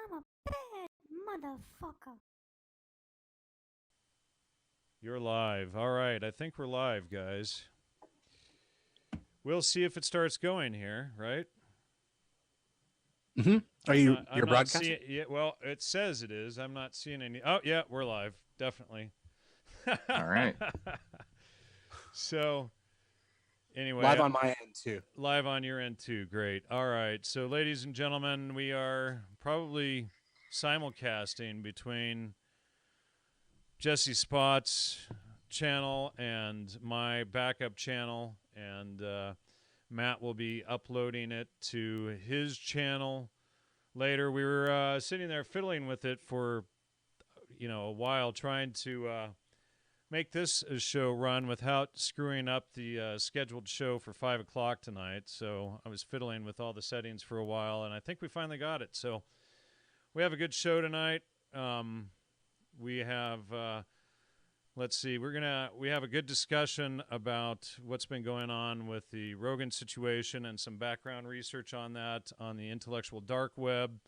I'm a bad motherfucker. You're live. All right, I think we're live, guys. We'll see if it starts going here, right? Mm-hmm. You're broadcasting? Yeah, well, it says it is. I'm not seeing any. Oh, yeah, we're live. Definitely. All right. So, anyway. Live on my end, too. Live on your end, too. Great. All right. So, ladies and gentlemen, we are probably simulcasting between Jesse Spot's channel and my backup channel, and Matt will be uploading it to his channel later. We were sitting there fiddling with it for a while, trying to make this show run without screwing up the scheduled show for 5 o'clock tonight. So I was fiddling with all the settings for a while, and I think we finally got it. So we have a good show tonight. We have let's see, we have a good discussion about what's been going on with the Rogan situation and some background research on that on the intellectual dark web,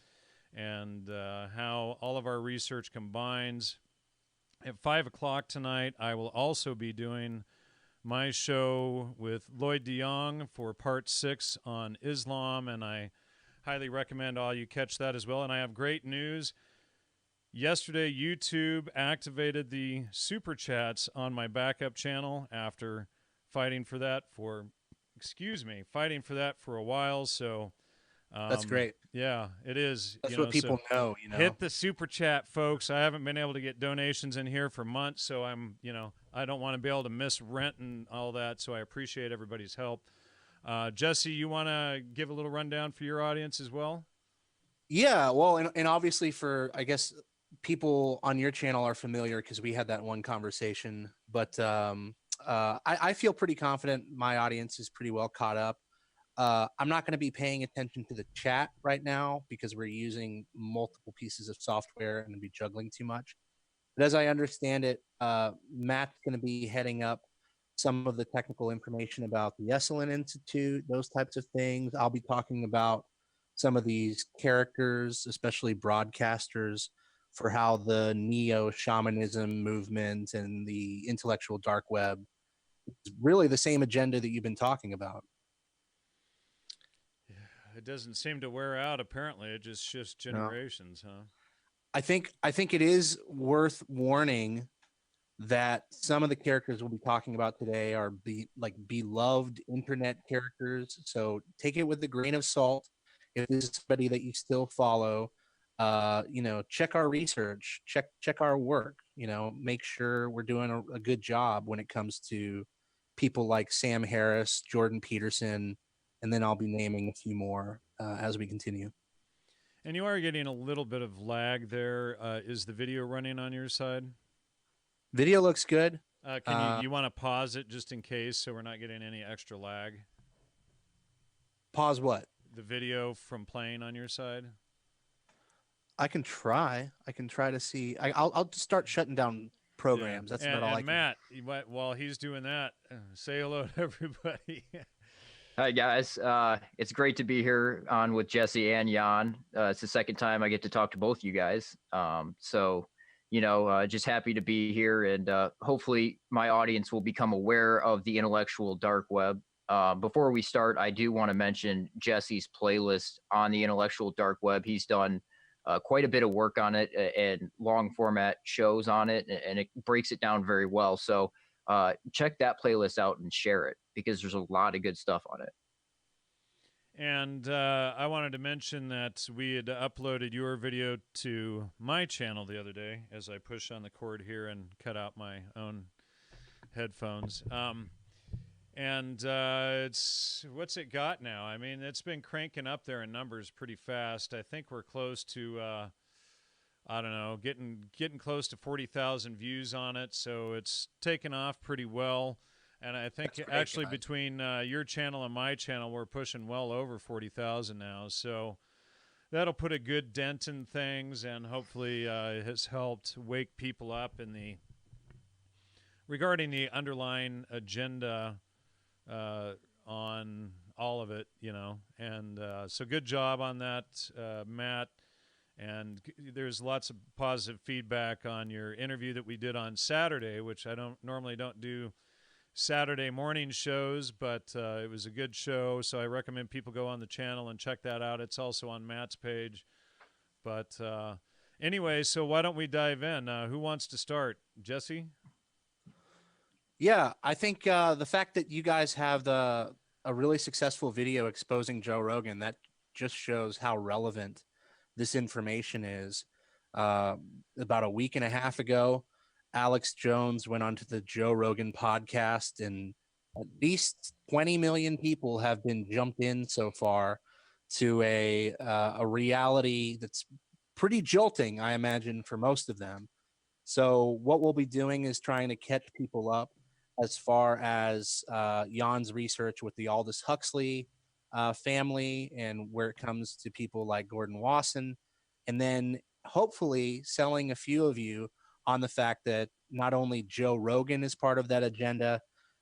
and how all of our research combines. At 5 o'clock tonight, I will also be doing my show with Lloyd DeYoung for part 6 on Islam, and I highly recommend all you catch that as well. And I have great news. Yesterday, YouTube activated the super chats on my backup channel after fighting for that for a while. So that's great. Yeah, it is. That's what people know. Hit the super chat, folks. I haven't been able to get donations in here for months, so I don't want to be able to miss rent and all that. So I appreciate everybody's help. Jesse, you want to give a little rundown for your audience as well? Yeah, well, and obviously for, I guess, people on your channel are familiar because we had that one conversation, but I feel pretty confident my audience is pretty well caught up. I'm not going to be paying attention to the chat right now because we're using multiple pieces of software and be juggling too much. But as I understand it, Matt's going to be heading up some of the technical information about the Esalen Institute, those types of things. I'll be talking about some of these characters, especially broadcasters, for how the neo-shamanism movement and the intellectual dark web is really the same agenda that you've been talking about. It doesn't seem to wear out, apparently. It just shifts generations, huh? I think it is worth warning that some of the characters we'll be talking about today are beloved internet characters. So take it with a grain of salt. If this is somebody that you still follow, check our research, check our work, make sure we're doing a good job when it comes to people like Sam Harris, Jordan Peterson, and then I'll be naming a few more as we continue. And you are getting a little bit of lag there. Is the video running on your side? Video looks good. You want to pause it just in case so we're not getting any extra lag? Pause what? The video from playing on your side? I can try to see. I'll just start shutting down programs. Yeah. That's about all I can. Matt, while he's doing that, say hello to everybody. Hi, guys. It's great to be here on with Jesse and Jan. It's the second time I get to talk to both you guys. Just happy to be here, and hopefully my audience will become aware of the intellectual dark web. Before we start, I do want to mention Jesse's playlist on the intellectual dark web. He's done quite a bit of work on it and long format shows on it, and it breaks it down very well. So check that playlist out and share it because there's a lot of good stuff on it. And I wanted to mention that we had uploaded your video to my channel the other day as I push on the cord here and cut out my own headphones. It's what's it got now? I mean, it's been cranking up there in numbers pretty fast. I think we're close to, I don't know, getting close to 40,000 views on it. So it's taken off pretty well. And I think actually between your channel and my channel, we're pushing well over 40,000 now. So that'll put a good dent in things, and hopefully has helped wake people up regarding the underlying agenda on all of it, And so good job on that, Matt. And there's lots of positive feedback on your interview that we did on Saturday, which I don't do Saturday morning shows, but it was a good show. So I recommend people go on the channel and check that out. It's also on Matt's page. But anyway, so why don't we dive in? Who wants to start? Jesse? Yeah, I think the fact that you guys have a really successful video exposing Joe Rogan, that just shows how relevant this information is. About a week and a half ago, Alex Jones went onto the Joe Rogan podcast, and at least 20 million people have been jumped in so far to a reality that's pretty jolting, I imagine, for most of them. So what we'll be doing is trying to catch people up as far as Jan's research with the Aldous Huxley family, and where it comes to people like Gordon Wasson, and then hopefully selling a few of you on the fact that not only Joe Rogan is part of that agenda,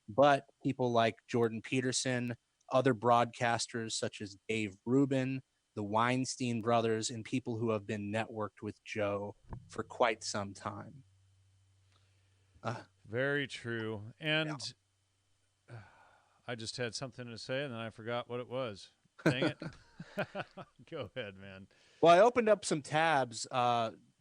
but people like Jordan Peterson, other broadcasters such as Dave Rubin, the Weinstein brothers, and people who have been networked with Joe for quite some time. Very true. And I just had something to say, and then I forgot what it was. Dang it. Go ahead, man. Well, I opened up some tabs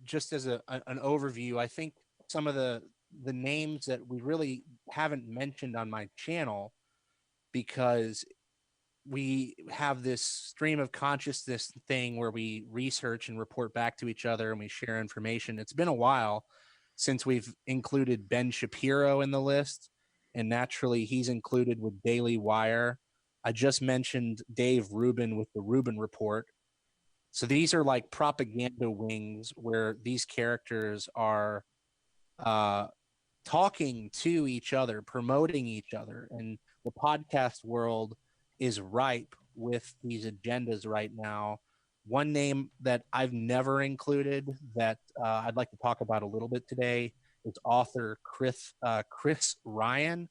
just as an overview. I think some of the names that we really haven't mentioned on my channel, because we have this stream of consciousness thing where we research and report back to each other and we share information. It's been a while since we've included Ben Shapiro in the list, and naturally he's included with Daily Wire. I just mentioned Dave Rubin with the Rubin Report. So these are like propaganda wings where these characters are talking to each other, promoting each other. And the podcast world is ripe with these agendas right now. One name that I've never included that I'd like to talk about a little bit today is author Chris Ryan.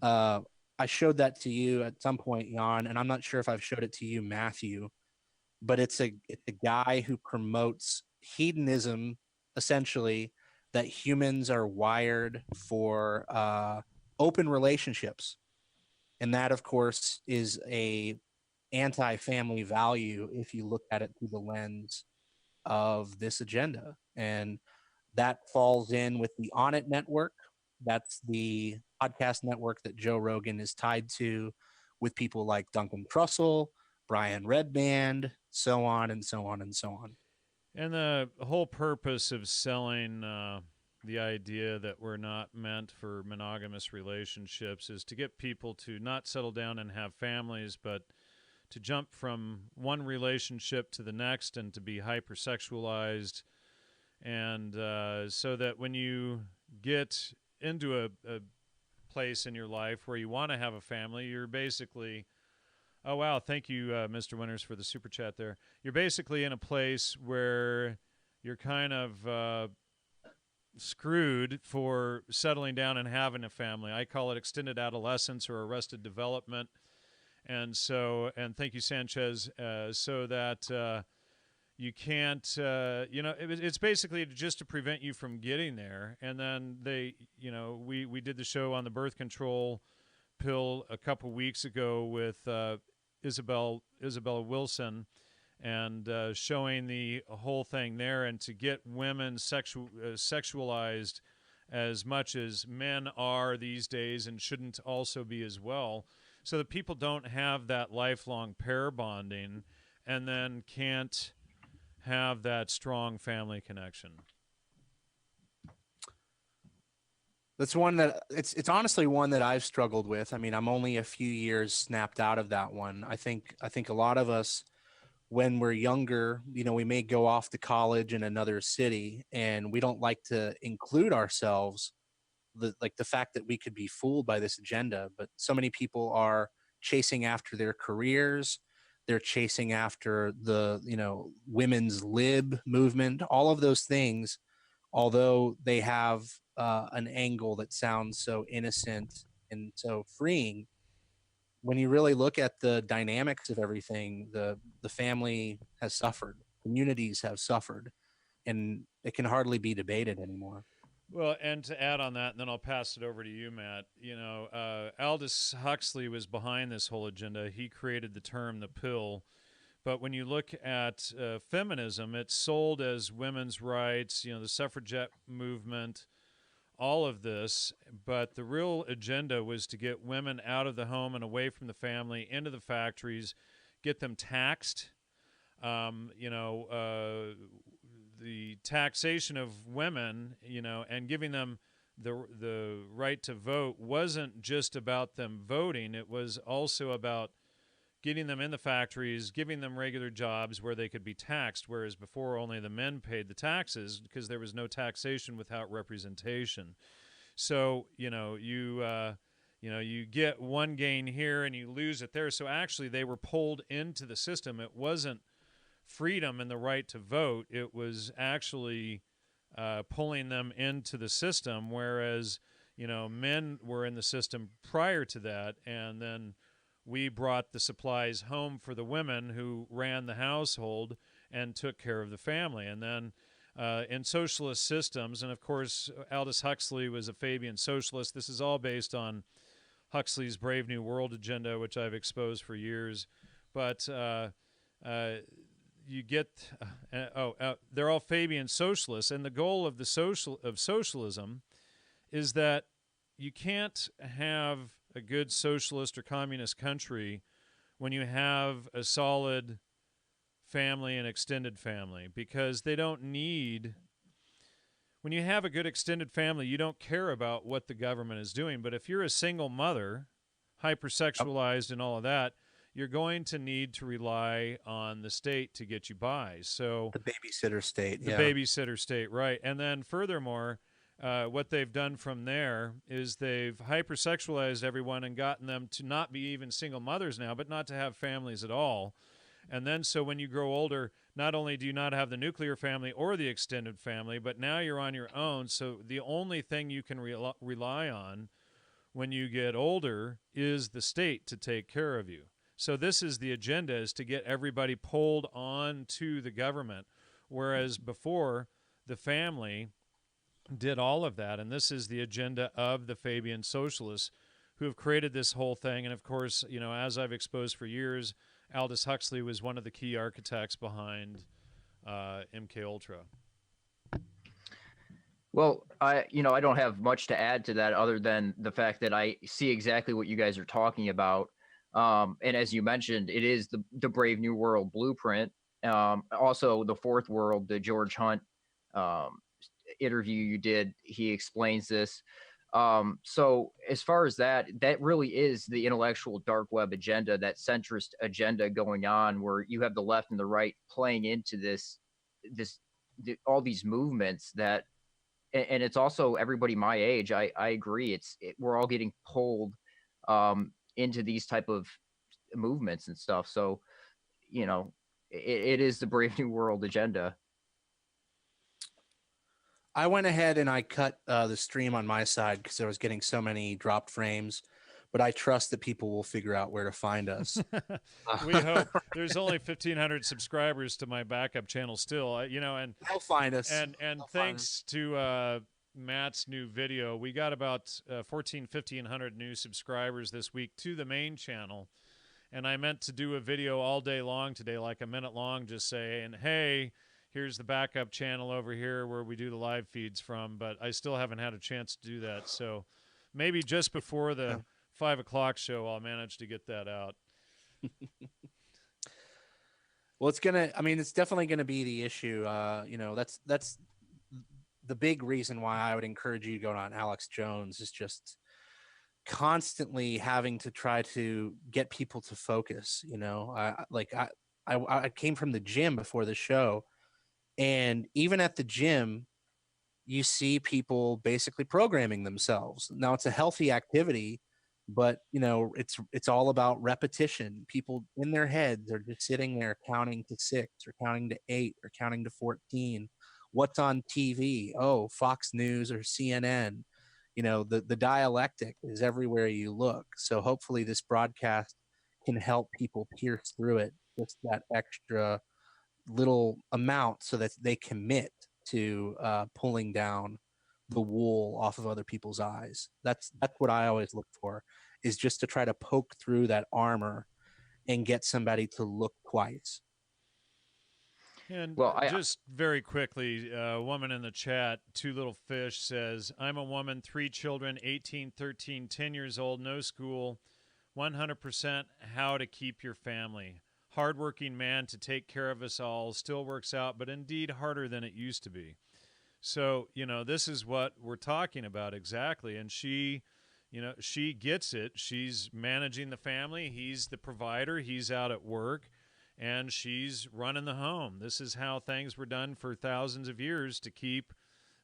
I showed that to you at some point, Jan, and I'm not sure if I've showed it to you, Matthew, but it's a guy who promotes hedonism, essentially, that humans are wired for open relationships. And that, of course, is a anti-family value if you look at it through the lens of this agenda. And that falls in with the On It network. That's the podcast network that Joe Rogan is tied to, with people like Duncan Trussell, Brian Redband, so on and so on and so on. And the whole purpose of selling the idea that we're not meant for monogamous relationships is to get people to not settle down and have families, but to jump from one relationship to the next and to be hypersexualized. And so that when you get into a place in your life where you want to have a family, you're basically, oh, wow, thank you, Mr. Winters, for the super chat there. You're basically in a place where you're kind of screwed for settling down and having a family. I call it extended adolescence or arrested development. And so, and thank you, Sanchez, so that you can't, it's basically just to prevent you from getting there. And then we did the show on the birth control pill a couple weeks ago with Isabella Wilson, and showing the whole thing there, and to get women sexualized as much as men are these days and shouldn't also be as well, so that people don't have that lifelong pair bonding and then can't have that strong family connection. That's one that it's honestly one that I've struggled with. I mean, I'm only a few years snapped out of that one. I think a lot of us, when we're younger, we may go off to college in another city, and we don't like to include ourselves, the fact that we could be fooled by this agenda. But so many people are chasing after their careers. They're chasing after the, women's lib movement, all of those things, although they have an angle that sounds so innocent and so freeing. When you really look at the dynamics of everything, the family has suffered. communities have suffered, and it can hardly be debated anymore. Well, and to add on that, and then I'll pass it over to you, Matt. You know, Aldous Huxley was behind this whole agenda. He created the term the pill. But when you look at feminism, it's sold as women's rights, you know, the suffragette movement, all of this. But the real agenda was to get women out of the home and away from the family, into the factories, get them taxed. The taxation of women, you know, and giving them the right to vote wasn't just about them voting. It was also about getting them in the factories, giving them regular jobs where they could be taxed, whereas before only the men paid the taxes because there was no taxation without representation. So, you get one gain here and you lose it there. So actually they were pulled into the system. It wasn't freedom and the right to vote. It was actually pulling them into the system, whereas, you know, men were in the system prior to that, and then we brought the supplies home for the women who ran the household and took care of the family. And then in socialist systems, and of course Aldous Huxley was a Fabian socialist. This is all based on Huxley's Brave New World agenda, which I've exposed for years. But you get they're all Fabian socialists, and the goal of socialism is that you can't have a good socialist or communist country when you have a solid family and extended family, because they don't need. When you have a good extended family, you don't care about what the government is doing. But if you're a single mother, hypersexualized and all of that, you're going to need to rely on the state to get you by. So The babysitter state. the babysitter state, right. And then furthermore, what they've done from there is they've hypersexualized everyone and gotten them to not be even single mothers now, but not to have families at all. And then so when you grow older, not only do you not have the nuclear family or the extended family, but now you're on your own. So the only thing you can rely on when you get older is the state to take care of you. So this is the agenda, is to get everybody pulled on to the government, whereas before the family did all of that. And this is the agenda of the Fabian socialists who have created this whole thing. And of course, you know, as I've exposed for years, Aldous Huxley was one of the key architects behind MK Ultra. Well, I don't have much to add to that other than the fact that I see exactly what you guys are talking about. And as you mentioned, it is the Brave New World blueprint. Also, the Fourth World, the George Hunt interview you did, he explains this. So as far as that really is the intellectual dark web agenda, that centrist agenda going on, where you have the left and the right playing into all these movements that, and it's also everybody my age. I agree. We're all getting pulled into these type of movements and stuff. So, you know, it is the Brave New World agenda. I went ahead and I cut the stream on my side because I was getting so many dropped frames, but I trust that people will figure out where to find us. We hope. There's only 1,500 subscribers to my backup channel still, and they'll find us. And thanks to Matt's new video, we got about 1,500 new subscribers this week to the main channel. And I meant to do a video all day long today, like a minute long, just saying, hey, here's the backup channel over here where we do the live feeds from, but I still haven't had a chance to do that. So maybe just before the 5 o'clock show, I'll manage to get that out. Well, it's definitely going to be the issue. That's the big reason why I would encourage you to go on Alex Jones, is just constantly having to try to get people to focus. I came from the gym before the show, and even at the gym, you see people basically programming themselves. Now, it's a healthy activity, but it's all about repetition. People in their heads are just sitting there counting to 6 or counting to 8 or counting to 14. What's on TV? Oh, Fox News or CNN. The dialectic is everywhere you look. So hopefully this broadcast can help people pierce through it. Just that extra little amount so that they commit to pulling down the wool off of other people's eyes. That's what I always look for, is just to try to poke through that armor and get somebody to look twice. And Well, just very quickly, a woman in the chat, Two Little Fish, says, I'm a woman, 3 children, 18, 13, 10 years old, no school, 100% how to keep your family. Hardworking man to take care of us all, still works out, but indeed harder than it used to be. So, this is what we're talking about exactly. And she gets it. She's managing the family. He's the provider. He's out at work. And she's running the home. This is how things were done for thousands of years to keep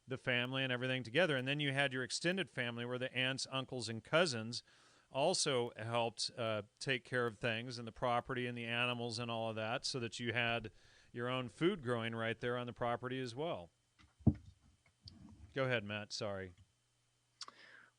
the family and everything together. And then you had your extended family where the aunts, uncles, and cousins also helped take care of things and the property and the animals and all of that, so that you had your own food growing right there on the property as well. Go ahead, Matt. Sorry.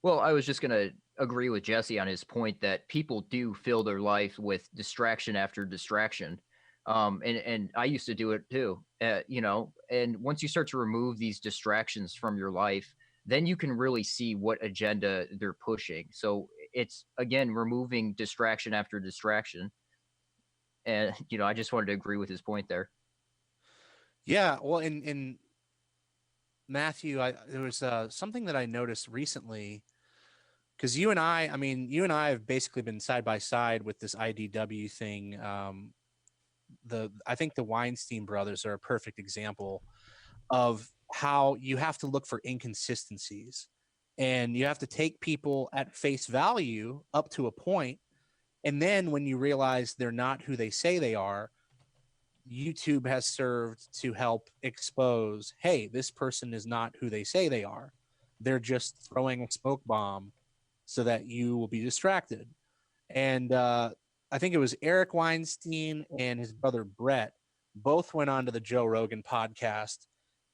Well, I was just going to agree with Jesse on his point that people do fill their life with distraction after distraction. And I used to do it too, and once you start to remove these distractions from your life, then you can really see what agenda they're pushing. So it's, again, removing distraction after distraction. And, I just wanted to agree with his point there. Yeah. Well, in Matthew, there was something that I noticed recently, because you and I have basically been side by side with this IDW thing. I think the Weinstein brothers are a perfect example of how you have to look for inconsistencies, and you have to take people at face value up to a point, and then when you realize they're not who they say they are, YouTube has served to help expose, hey, this person is not who they say they are. They're just throwing a smoke bomb so that you will be distracted. And I think it was Eric Weinstein and his brother Brett both went on to the Joe Rogan podcast.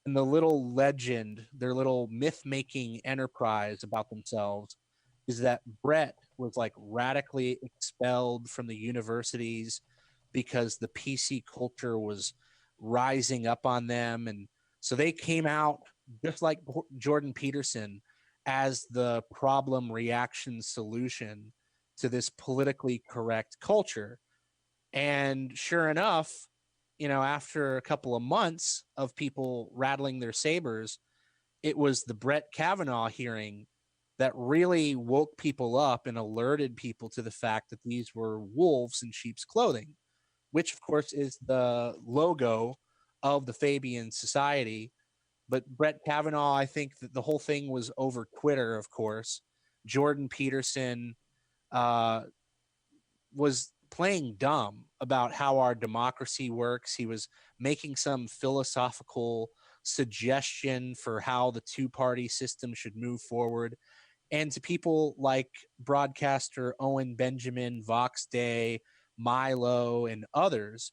And the little legend, their little myth-making enterprise about themselves is that Brett was like radically expelled from the universities because the PC culture was rising up on them. And so they came out just like Jordan Peterson as the problem reaction solution to this politically correct culture. And sure enough, after a couple of months of people rattling their sabers, it was the Brett Kavanaugh hearing that really woke people up and alerted people to the fact that these were wolves in sheep's clothing, which of course is the logo of the Fabian Society. But Brett Kavanaugh, I think that the whole thing was over Twitter, of course. Jordan Peterson was playing dumb about how our democracy works. He was making some philosophical suggestion for how the two-party system should move forward. And to people like broadcaster Owen Benjamin, Vox Day, Milo, and others,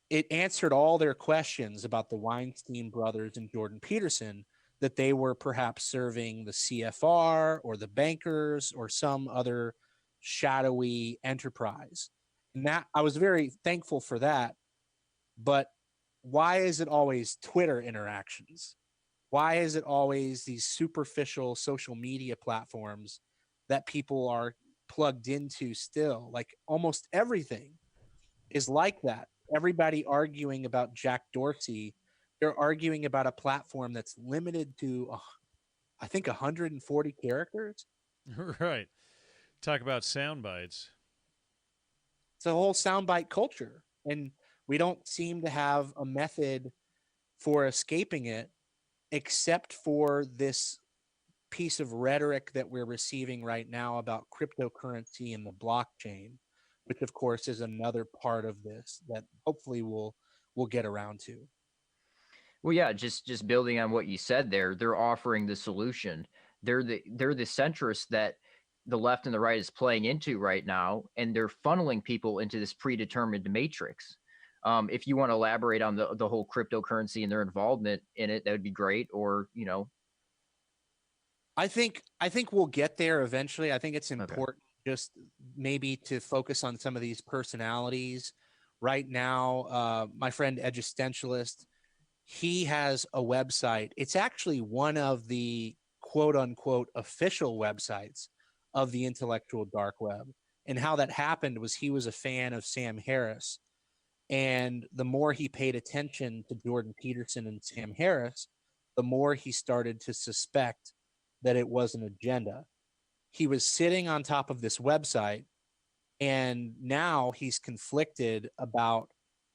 it answered all their questions about the Weinstein brothers and Jordan Peterson, that they were perhaps serving the CFR or the bankers or some other shadowy enterprise. And that, I was very thankful for that. But why is it always Twitter interactions? Why is it always these superficial social media platforms that people are plugged into still? Like almost everything is like that. Everybody arguing about Jack Dorsey, they're arguing about a platform that's limited to, I think, 140 characters. Right. Talk about sound bites. It's a whole soundbite culture, and we don't seem to have a method for escaping it, except for this piece of rhetoric that we're receiving right now about cryptocurrency and the blockchain, which of course is another part of this that hopefully we'll get around to. Well, yeah, just building on what you said there, they're offering the solution. They're the centrists that the left and the right is playing into right now, and they're funneling people into this predetermined matrix. If you want to elaborate on the whole cryptocurrency and their involvement in it, that would be great. Or, I think we'll get there eventually. I think it's important just maybe to focus on some of these personalities right now, my friend Existentialist, he has a website. It's actually one of the quote unquote official websites of the intellectual dark web. And how that happened was he was a fan of Sam Harris. And the more he paid attention to Jordan Peterson and Sam Harris, the more he started to suspect that it was an agenda. He was sitting on top of this website, and now he's conflicted about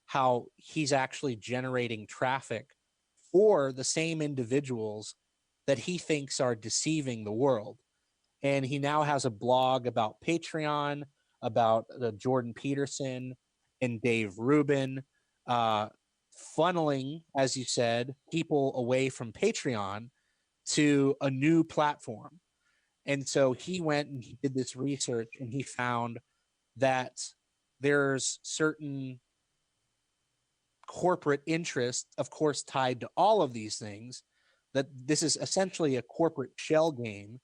how he's actually generating traffic for the same individuals that he thinks are deceiving the world. And he now has a blog about Patreon, about Jordan Peterson and Dave Rubin, funneling, as you said, people away from Patreon to a new platform. And so he went and he did this research, and he found that there's certain corporate interests, of course, tied to all of these things, that this is essentially a corporate shell game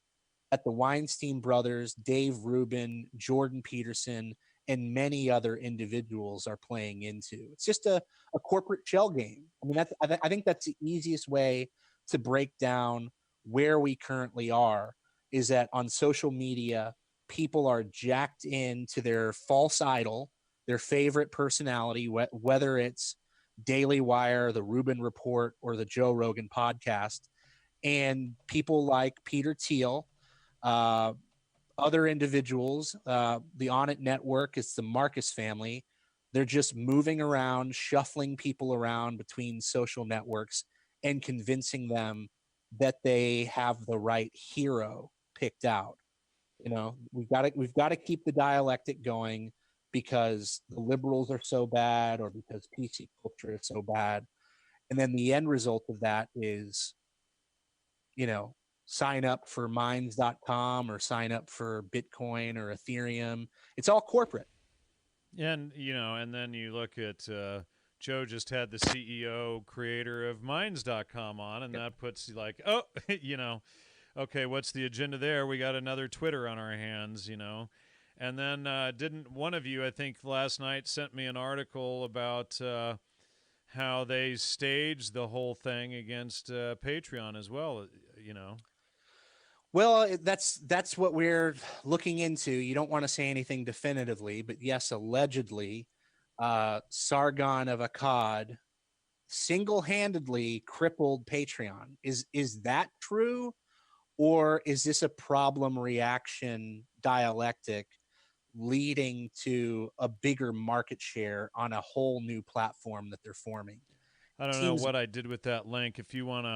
that the Weinstein brothers, Dave Rubin, Jordan Peterson, and many other individuals are playing into. It's just a corporate shell game. I mean, I think that's the easiest way to break down where we currently are, is that on social media, people are jacked into their false idol, their favorite personality, whether it's Daily Wire, the Rubin Report, or the Joe Rogan podcast. And people like Peter Thiel, other individuals, the On It Network, it's the Marcus family. They're just moving around, shuffling people around between social networks and convincing them that they have the right hero picked out. You know, we've got to keep the dialectic going, because the liberals are so bad, or because PC culture is so bad. And then the end result of that is, you know, sign up for minds.com or sign up for Bitcoin or Ethereum. It's all corporate. And, you know, and then you look at Joe just had the CEO creator of minds.com on, and that puts like, oh, you know, okay, what's the agenda there? We got another Twitter on our hands, you know. And then didn't one of you, I think last night, sent me an article about how they staged the whole thing against Patreon as well, you know. Well, that's what we're looking into. You don't want to say anything definitively, but yes, allegedly, Sargon of Akkad single-handedly crippled Patreon. Is that true, or is this a problem reaction dialectic leading to a bigger market share on a whole new platform that they're forming? I don't know what I did with that link. If you want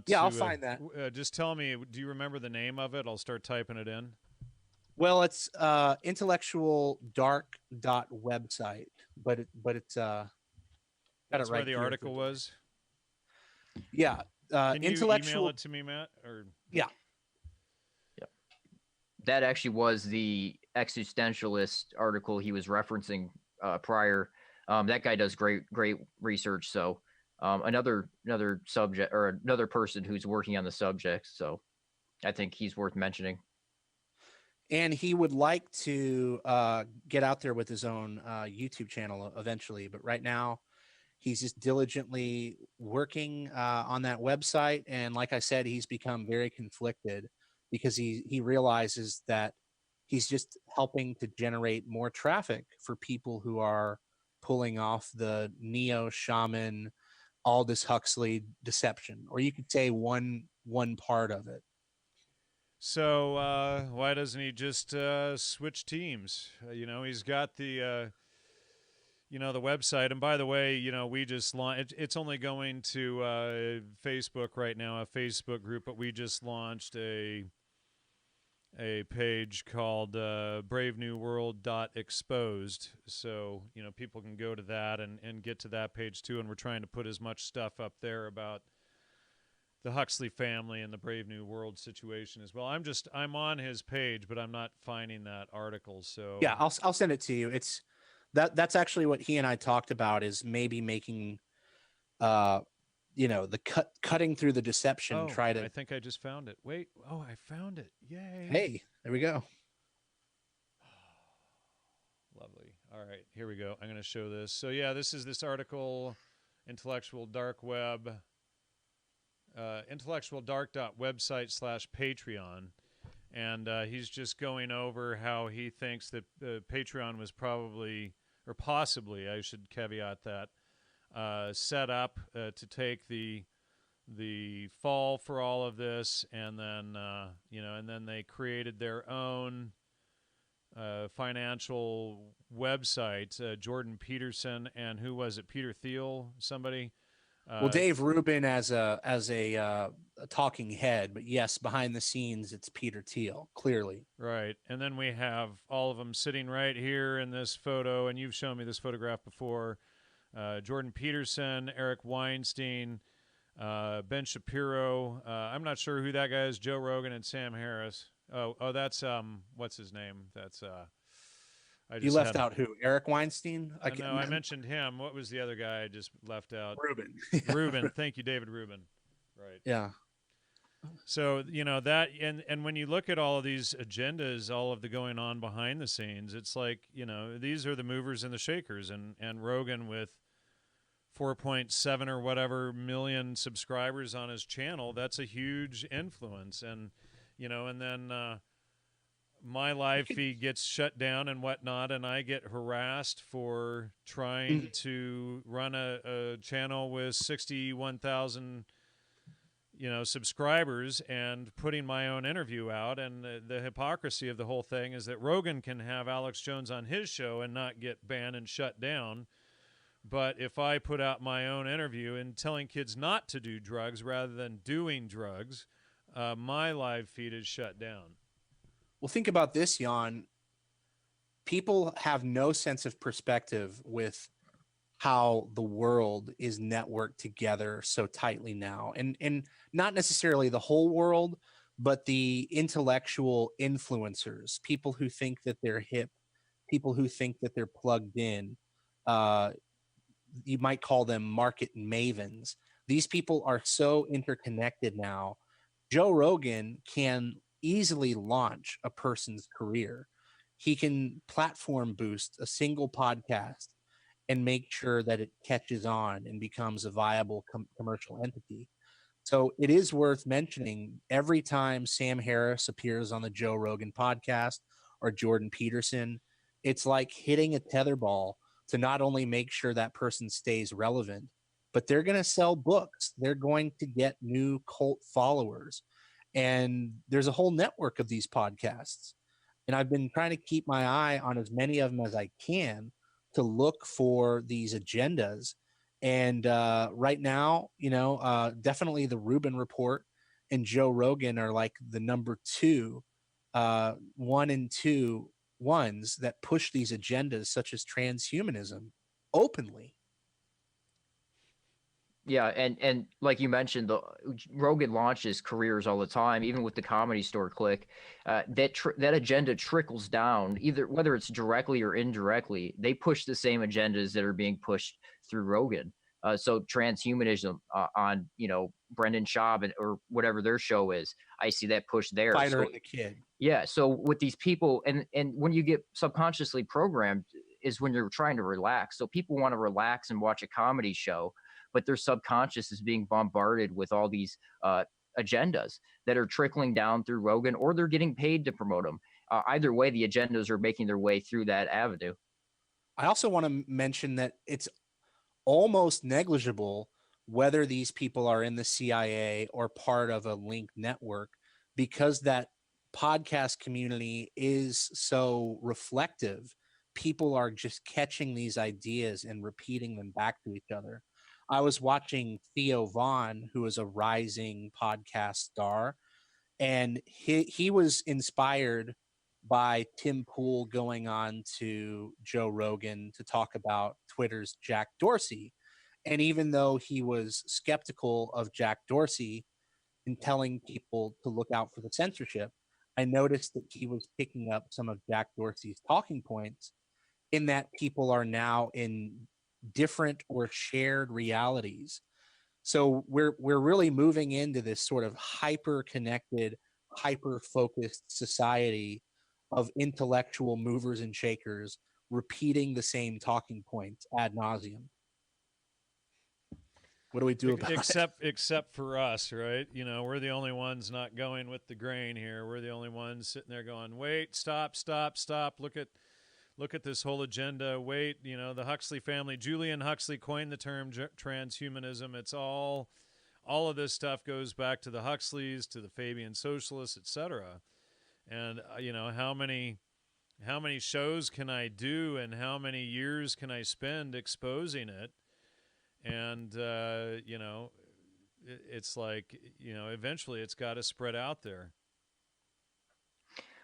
Yeah, to, I'll find that. Just tell me, do you remember the name of it? I'll start typing it in. Well, it's intellectualdark.website, but it's got That's it right where the here. article was. Yeah, Can you intellectual. email it to me, Matt? Or Yeah. That actually was the existentialist article he was referencing prior. That guy does great research. So another subject, or another person who's working on the subject. So I think he's worth mentioning. And he would like to get out there with his own YouTube channel eventually, but right now he's just diligently working on that website. And like I said, he's become very conflicted, because he realizes that he's just helping to generate more traffic for people who are pulling off the neo-shaman Aldous Huxley deception, or you could say one part of it. so why doesn't he just switch teams? You know, he's got the you know, the website. And by the way, you know, we just launched. It's only going to Facebook right now, a Facebook group, but we just launched a page called bravenewworld.exposed. So, you know, people can go to that and get to that page too. And we're trying to put as much stuff up there about the Huxley family and the Brave New World situation as well. I'm on his page, but I'm not finding that article. So Yeah, I'll send it to you. It's that's actually what he and I talked about, is maybe making you know, the cutting through the deception. Oh, Try to. I think I just found it. Wait. Oh, I found it. Yay. Hey, there we go. Lovely. All right, here we go. I'm going to show this. So yeah, this is this article, Intellectual Dark Web, intellectualdark.website/Patreon. And he's just going over how he thinks that Patreon was probably, or possibly, I should caveat that, set up to take the fall for all of this, and then and then they created their own financial website. Jordan Peterson and who was it? Peter Thiel, somebody. Well, Dave Rubin as a talking head, but yes, behind the scenes, it's Peter Thiel, clearly. Right. And then we have all of them sitting right here in this photo, and you've shown me this photograph before. Jordan Peterson, Eric Weinstein, Ben Shapiro. I'm not sure who that guy is. Joe Rogan and Sam Harris. Oh, that's what's his name? That's You left out who? Eric Weinstein? No, I mentioned him. What was the other guy I just left out? Rubin. Rubin. Thank you, David Rubin. Right. Yeah. So, that, and when you look at all of these agendas, all of the going on behind the scenes, it's like, these are the movers and the shakers, and Rogan with 4.7 or whatever million subscribers on his channel, that's a huge influence. And, and then my live feed gets shut down and whatnot, and I get harassed for trying to run a channel with 61,000 subscribers and putting my own interview out. And the hypocrisy of the whole thing is that Rogan can have Alex Jones on his show and not get banned and shut down. But if I put out my own interview and telling kids not to do drugs rather than doing drugs, my live feed is shut down. Well, think about this, Jan. People have no sense of perspective with how the world is networked together so tightly now. And not necessarily the whole world, but the intellectual influencers, people who think that they're hip, people who think that they're plugged in. You might call them market mavens. These people are so interconnected now. Joe Rogan can easily launch a person's career. He can platform boost a single podcast and make sure that it catches on and becomes a viable commercial entity. So it is worth mentioning every time Sam Harris appears on the Joe Rogan podcast or Jordan Peterson, it's like hitting a tetherball to not only make sure that person stays relevant, but they're going to sell books. They're going to get new cult followers. And there's a whole network of these podcasts. And I've been trying to keep my eye on as many of them as I can to look for these agendas. And right now, definitely the Rubin Report and Joe Rogan are like the number two, 1 and 2 ones that push these agendas such as transhumanism openly. Yeah, and like you mentioned, Rogan launches careers all the time, even with the Comedy Store click. That agenda trickles down, either whether it's directly or indirectly. They push the same agendas that are being pushed through Rogan. So transhumanism on Brendan Schaub or whatever their show is, I see that push there. Fighter and the Kid. Yeah, so with these people, and when you get subconsciously programmed, is when you're trying to relax. So people want to relax and watch a comedy show, but their subconscious is being bombarded with all these agendas that are trickling down through Rogan, or they're getting paid to promote them. Either way, the agendas are making their way through that avenue. I also want to mention that it's almost negligible whether these people are in the CIA or part of a linked network, because that podcast community is so reflective. People are just catching these ideas and repeating them back to each other. I was watching Theo Vaughn, who is a rising podcast star, and he was inspired by Tim Pool going on to Joe Rogan to talk about Twitter's Jack Dorsey. And even though he was skeptical of Jack Dorsey and telling people to look out for the censorship, I noticed that he was picking up some of Jack Dorsey's talking points, in that people are now in different or shared realities. So we're really moving into this sort of hyper-connected, hyper-focused society of intellectual movers and shakers repeating the same talking points ad nauseum. What do we do about it? Except for us, right? You know, we're the only ones not going with the grain here. We're the only ones sitting there going, "Wait, stop. Look at this whole agenda. Wait, you know, the Huxley family, Julian Huxley coined the term transhumanism. It's all of this stuff goes back to the Huxleys, to the Fabian socialists, etc. And you know, how many shows can I do, and how many years can I spend exposing it? And you know, it's like, you know, eventually it's got to spread out there.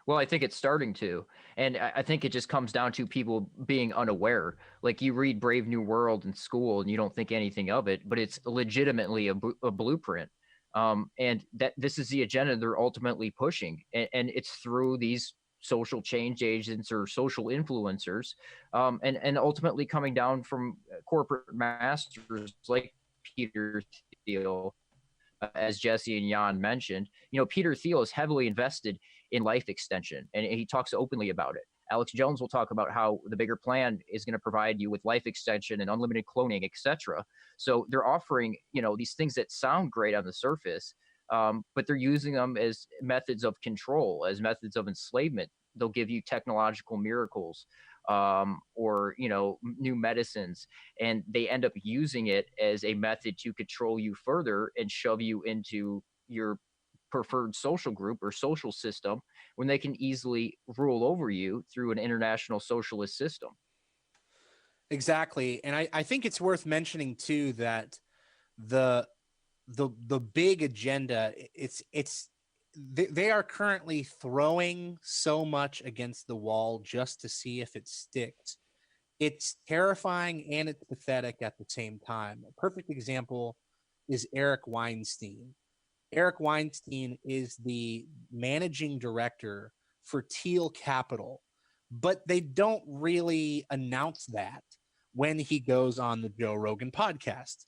Well, I think it's starting to. And I think it just comes down to people being unaware. Like, you read Brave New World in school and you don't think anything of it, but it's legitimately a blueprint. And that this is the agenda they're ultimately pushing. And it's through these social change agents or social influencers, and ultimately coming down from corporate masters like Peter Thiel, as Jesse and Jan mentioned. You know, Peter Thiel is heavily invested in life extension, and he talks openly about it. Alex Jones will talk about how the bigger plan is going to provide you with life extension and unlimited cloning, etc. So they're offering, you know, these things that sound great on the surface, but they're using them as methods of control, as methods of enslavement. They'll give you technological miracles, or, you know, new medicines, and they end up using it as a method to control you further and shove you into your preferred social group or social system, when they can easily rule over you through an international socialist system. Exactly. And I think it's worth mentioning too that the big agenda, they are currently throwing so much against the wall just to see if it sticks. It's terrifying and it's pathetic at the same time. A perfect example is Eric Weinstein. Eric Weinstein is the managing director for Teal Capital, but they don't really announce that when he goes on the Joe Rogan podcast.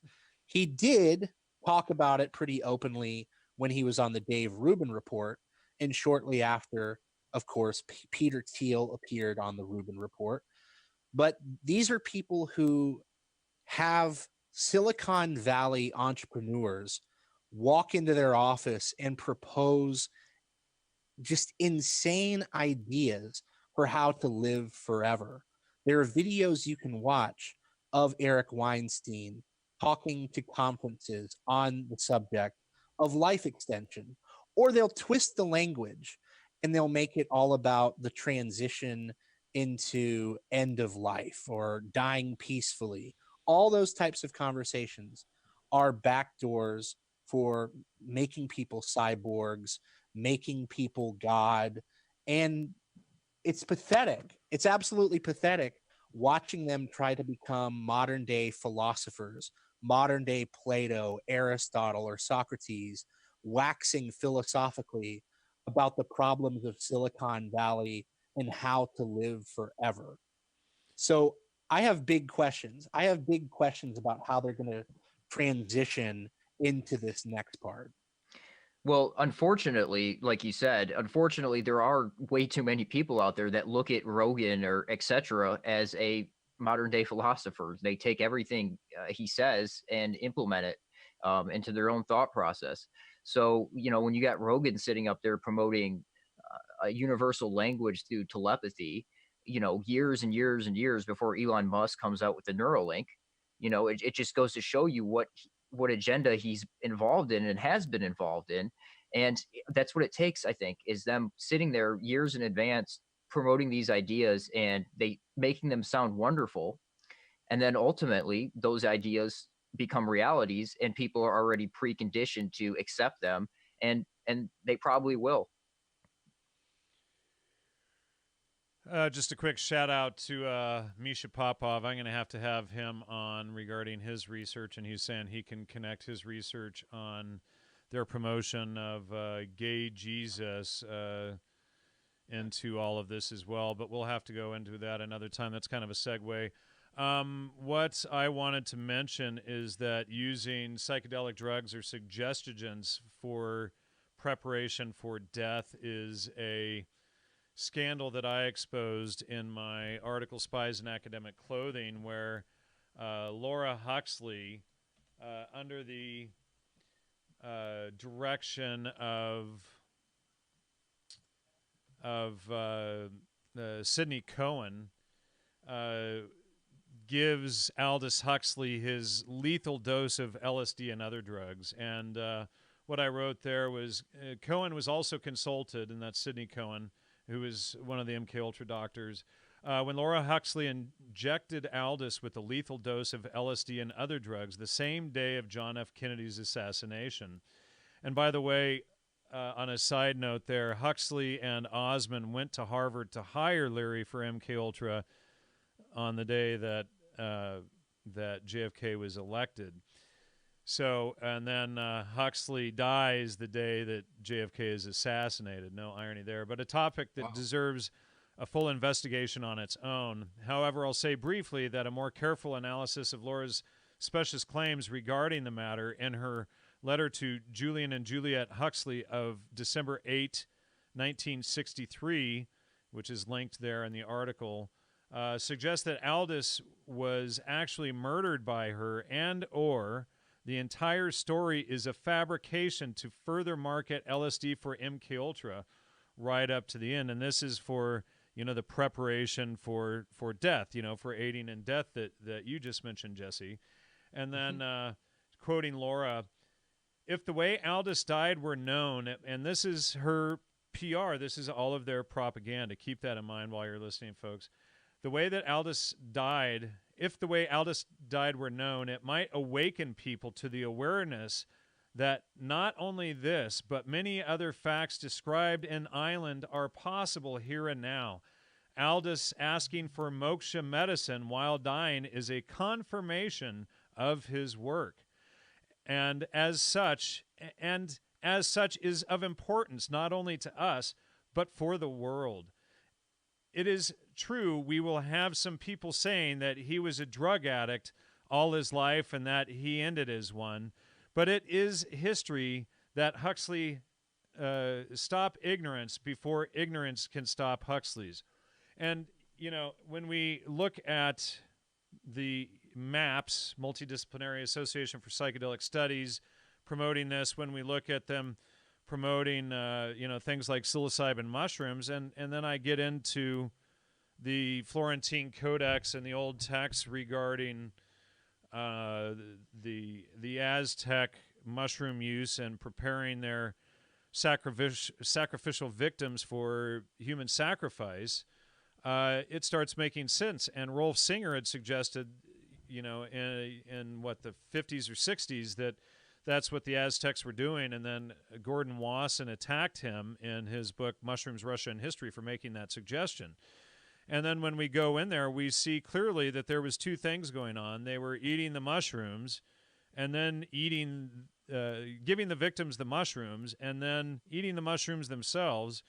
He did talk about it pretty openly when he was on the Dave Rubin Report, and shortly after, of course, Peter Thiel appeared on the Rubin Report. But these are people who have Silicon Valley entrepreneurs walk into their office and propose just insane ideas for how to live forever. There are videos you can watch of Eric Weinstein talking to conferences on the subject of life extension, or they'll twist the language and they'll make it all about the transition into end of life or dying peacefully. All those types of conversations are backdoors for making people cyborgs, making people God. And it's pathetic. It's absolutely pathetic watching them try to become modern day philosophers, modern day Plato, Aristotle, or Socrates, waxing philosophically about the problems of Silicon Valley and how to live forever. So I have big questions. I have big questions about how they're going to transition into this next part. Well, unfortunately, like you said, unfortunately, there are way too many people out there that look at Rogan or etc. as a modern day philosopher. They take everything he says and implement it into their own thought process. So, you know, when you got Rogan sitting up there promoting a universal language through telepathy, you know, years and years and years before Elon Musk comes out with the Neuralink, you know, it just goes to show you what agenda he's involved in and has been involved in. And that's what it takes, I think, is them sitting there years in advance promoting these ideas and they making them sound wonderful. And then ultimately those ideas become realities and people are already preconditioned to accept them, and they probably will. Just a quick shout out to Misha Popov. I'm going to have him on regarding his research, and he's saying he can connect his research on their promotion of gay Jesus into all of this as well. But we'll have to go into that another time. That's kind of a segue. What I wanted to mention is that using psychedelic drugs or suggestogens for preparation for death is a scandal that I exposed in my article Spies in Academic Clothing, where Laura Huxley, under the direction of Sidney Cohen, gives Aldous Huxley his lethal dose of LSD and other drugs. And what I wrote there was Cohen was also consulted, and that's Sidney Cohen, who is one of the MKUltra doctors. When Laura Huxley injected Aldous with a lethal dose of LSD and other drugs the same day of John F. Kennedy's assassination. And by the way, on a side note there, Huxley and Osmond went to Harvard to hire Leary for MKUltra on the day that that JFK was elected. So, and then Huxley dies the day that JFK is assassinated. No irony there, but a topic that deserves a full investigation on its own. However, I'll say briefly that a more careful analysis of Laura's specious claims regarding the matter in her letter to Julian and Juliet Huxley of December 8, 1963, which is linked there in the article, suggests that Aldous was actually murdered by her, and or the entire story is a fabrication to further market LSD for MKUltra right up to the end. And this is for, you know, the preparation for death, you know, for aiding in death that you just mentioned, Jesse. And then quoting Laura, if the way Aldous died were known, and this is her PR, this is all of their propaganda. Keep that in mind while you're listening, folks. The way that Aldous died, if the way Aldous died were known, it might awaken people to the awareness that not only this, but many other facts described in Island are possible here and now. Aldous asking for moksha medicine while dying is a confirmation of his work. And as such is of importance not only to us, but for the world. It is true we will have some people saying that he was a drug addict all his life and that he ended as one, but it is history that Huxley stop ignorance before ignorance can stop Huxley's. And, you know, when we look at the MAPS, Multidisciplinary Association for Psychedelic Studies, promoting this, when we look at them promoting, you know, things like psilocybin mushrooms, and then I get into the Florentine Codex and the old texts regarding the Aztec mushroom use and preparing their sacrificial victims for human sacrifice, it starts making sense. And Rolf Singer had suggested, you know, in what, the 50s or 60s, that that's what the Aztecs were doing. And then Gordon Wasson attacked him in his book, Mushrooms, Russia, and History, for making that suggestion. And then when we go in there, we see clearly that there was two things going on. They were eating the mushrooms and then eating, giving the victims the mushrooms and then eating the mushrooms themselves,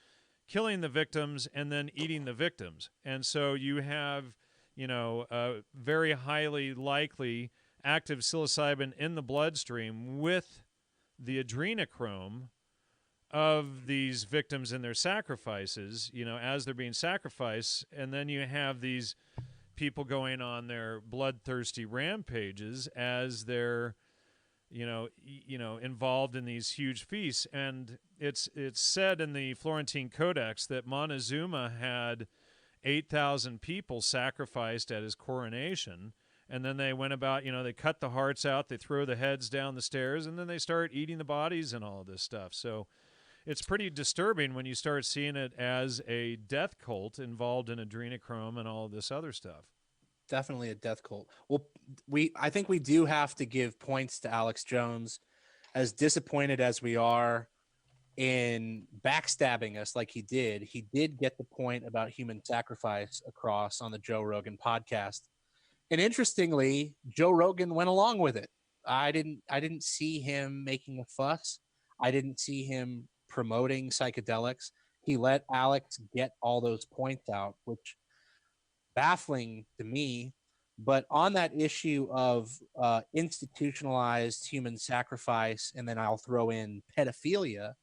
killing the victims and then eating the victims. And so you have, you know, very highly likely active psilocybin in the bloodstream with the adrenochrome of these victims and their sacrifices, you know, as they're being sacrificed. And then you have these people going on their bloodthirsty rampages as they're, you know, involved in these huge feasts. And it's said in the Florentine Codex that Montezuma had 8,000 people sacrificed at his coronation. And then they went about, you know, they cut the hearts out, they throw the heads down the stairs, and then they start eating the bodies and all of this stuff. So it's pretty disturbing when you start seeing it as a death cult involved in adrenochrome and all of this other stuff. Definitely a death cult. Well, I think we do have to give points to Alex Jones, as disappointed as we are in backstabbing us like he did. He did get the point about human sacrifice across on the Joe Rogan podcast. And interestingly, Joe Rogan went along with it. I didn't see him making a fuss. I didn't see him promoting psychedelics. He let Alex get all those points out, which baffling to me. But on that issue of institutionalized human sacrifice, and then I'll throw in pedophilia,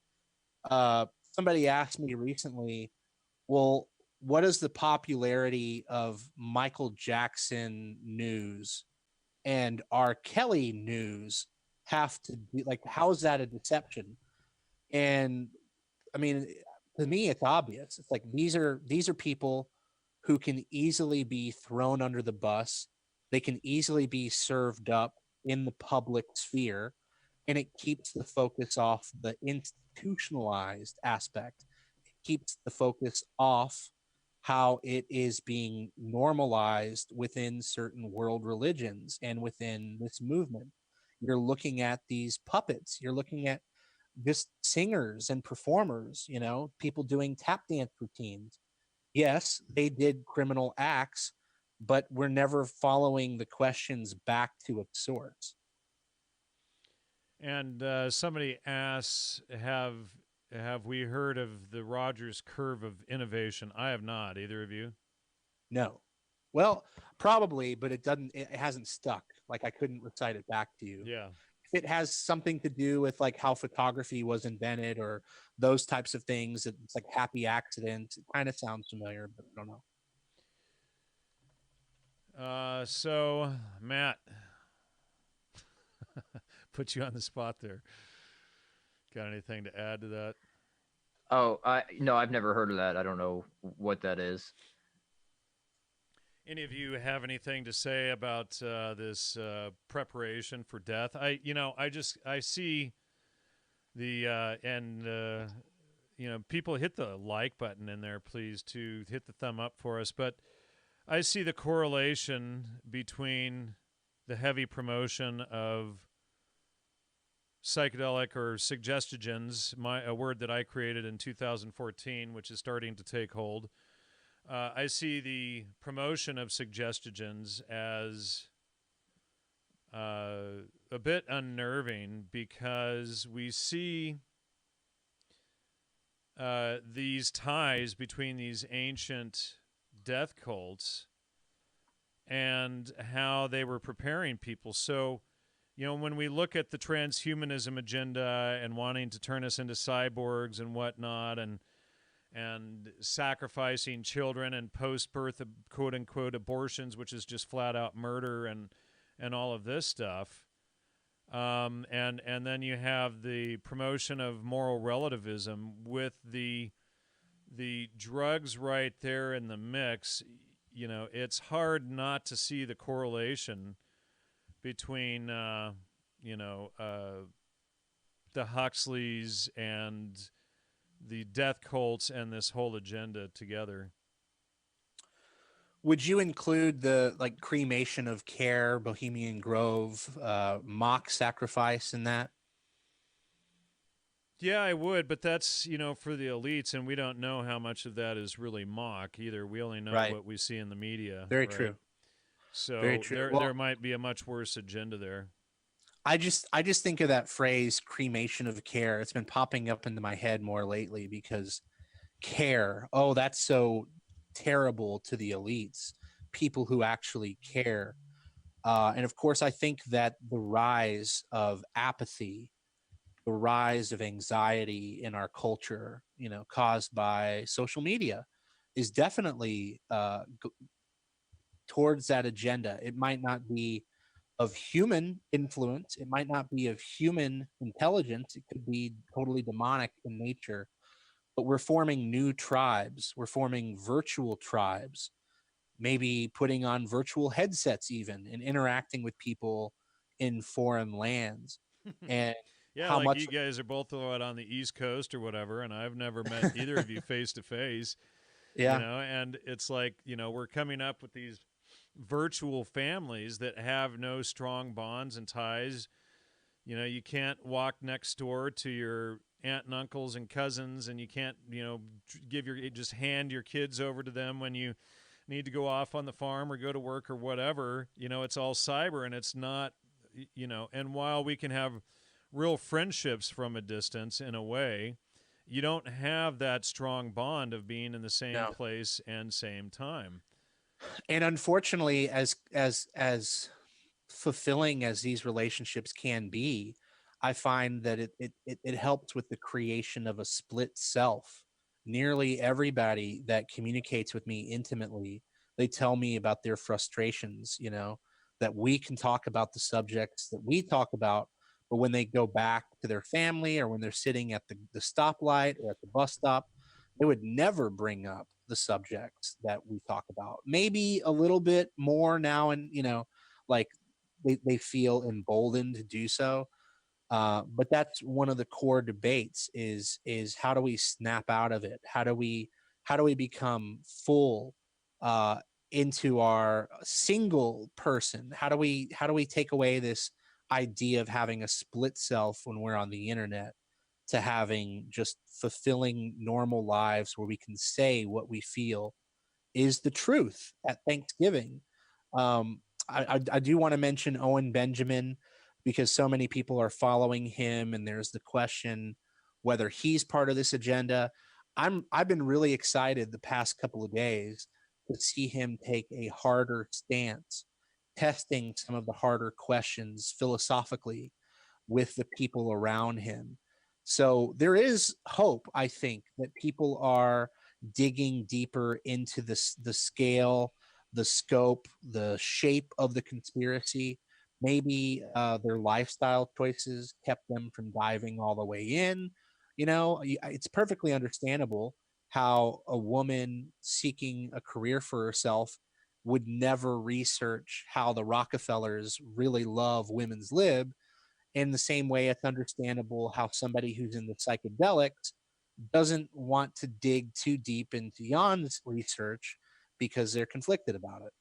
somebody asked me recently, Well, what does the popularity of Michael Jackson news and R. Kelly news have to be like? How is that a deception? And I mean, to me, it's obvious. It's like these are people who can easily be thrown under the bus. They can easily be served up in the public sphere, and it keeps the focus off the institutionalized aspect. It keeps the focus off how it is being normalized within certain world religions and within this movement. You're looking at these puppets. You're looking at just singers and performers, you know, people doing tap dance routines. Yes, they did criminal acts, but we're never following the questions back to its source. And somebody asks, have we heard of the Rogers curve of innovation? I have not. Either of you? No. Well, probably, but it hasn't stuck. Like I couldn't recite it back to you. Yeah. If it has something to do with like how photography was invented or those types of things, it's like happy accident. It kind of sounds familiar, but I don't know. So Matt, put you on the spot there. Got anything to add to that? Oh, no, I've never heard of that. I don't know what that is. Any of you have anything to say about this preparation for death? I see the people hit the like button in there, please, to hit the thumb up for us. But I see the correlation between the heavy promotion of psychedelic or suggestogens, a word that I created in 2014, which is starting to take hold. I see the promotion of suggestogens as a bit unnerving because we see these ties between these ancient death cults and how they were preparing people. So, you know, when we look at the transhumanism agenda and wanting to turn us into cyborgs and whatnot, and sacrificing children and post-birth quote-unquote abortions, which is just flat-out murder, and all of this stuff, and then you have the promotion of moral relativism with the drugs right there in the mix. You know, it's hard not to see the correlation between the Huxleys and the death cults and this whole agenda together. Would you include the like cremation of care, Bohemian Grove, mock sacrifice in that? Yeah, I would, but that's, for the elites, and we don't know how much of that is really mock either. We only know what we see in the media. Very true. So very true. There might be a much worse agenda there. I just think of that phrase cremation of care. It's been popping up into my head more lately because care. Oh, that's so terrible to the elites, people who actually care. And of course, I think that the rise of apathy, the rise of anxiety in our culture, caused by social media is definitely towards that agenda. It might not be of human influence. It might not be of human intelligence. It could be totally demonic in nature. But we're forming new tribes. We're forming virtual tribes, maybe putting on virtual headsets even and interacting with people in foreign lands. And yeah, how like much you guys are both on the East Coast or whatever, and I've never met either of you face to face. Yeah. And it's like, we're coming up with these virtual families that have no strong bonds and ties. You can't walk next door to your aunt and uncles and cousins, and you can't, just hand your kids over to them when you need to go off on the farm or go to work or whatever. It's all cyber, and it's not, and while we can have real friendships from a distance in a way, you don't have that strong bond of being in the same place and same time. And unfortunately, as fulfilling as these relationships can be, I find that it helps with the creation of a split self, nearly everybody that communicates with me intimately, they tell me about their frustrations, you know, that we can talk about the subjects that we talk about, but when they go back to their family or when they're sitting at the stoplight or at the bus stop, they would never bring up the subjects that we talk about. Maybe a little bit more now, and you know, like they feel emboldened to do so. But that's one of the core debates: is how do we snap out of it? How do we become full uh, into our single person? How do we take away this idea of having a split self when we're on the internet to having just fulfilling normal lives where we can say what we feel is the truth at Thanksgiving. I do want to mention Owen Benjamin because so many people are following him, and there's the question whether he's part of this agenda. I've been really excited the past couple of days to see him take a harder stance, testing some of the harder questions philosophically with the people around him. So there is hope, I think, that people are digging deeper into the scale, the scope, the shape of the conspiracy. Maybe their lifestyle choices kept them from diving all the way in. You know, it's perfectly understandable how a woman seeking a career for herself would never research how the Rockefellers really love women's lib. In the same way, it's understandable how somebody who's in the psychedelics doesn't want to dig too deep into Jan's research because they're conflicted about it.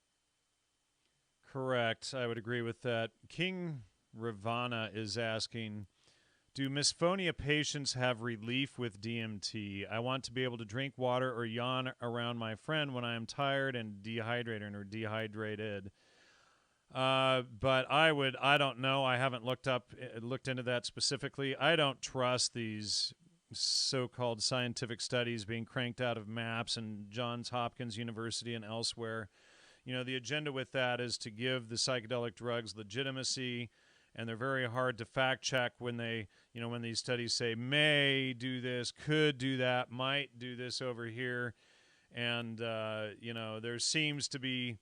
Correct. I would agree with that. King Ravana is asking, do misphonia patients have relief with DMT? I want to be able to drink water or yawn around my friend when I am tired and dehydrated. But I don't know. I haven't looked into that specifically. I don't trust these so-called scientific studies being cranked out of MAPS and Johns Hopkins University and elsewhere. You know, the agenda with that is to give the psychedelic drugs legitimacy, and they're very hard to fact check when they, you know, when these studies say may do this, could do that, might do this over here. And, you know, there seems to be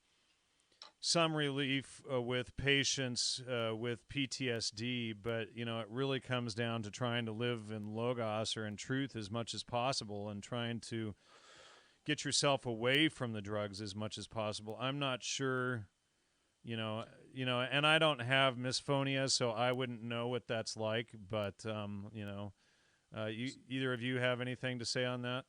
some relief with patients with PTSD, but, you know, it really comes down to trying to live in logos or in truth as much as possible and trying to get yourself away from the drugs as much as possible. I'm not sure, you know, and I don't have misphonia, so I wouldn't know what that's like, but, you know, either of you have anything to say on that?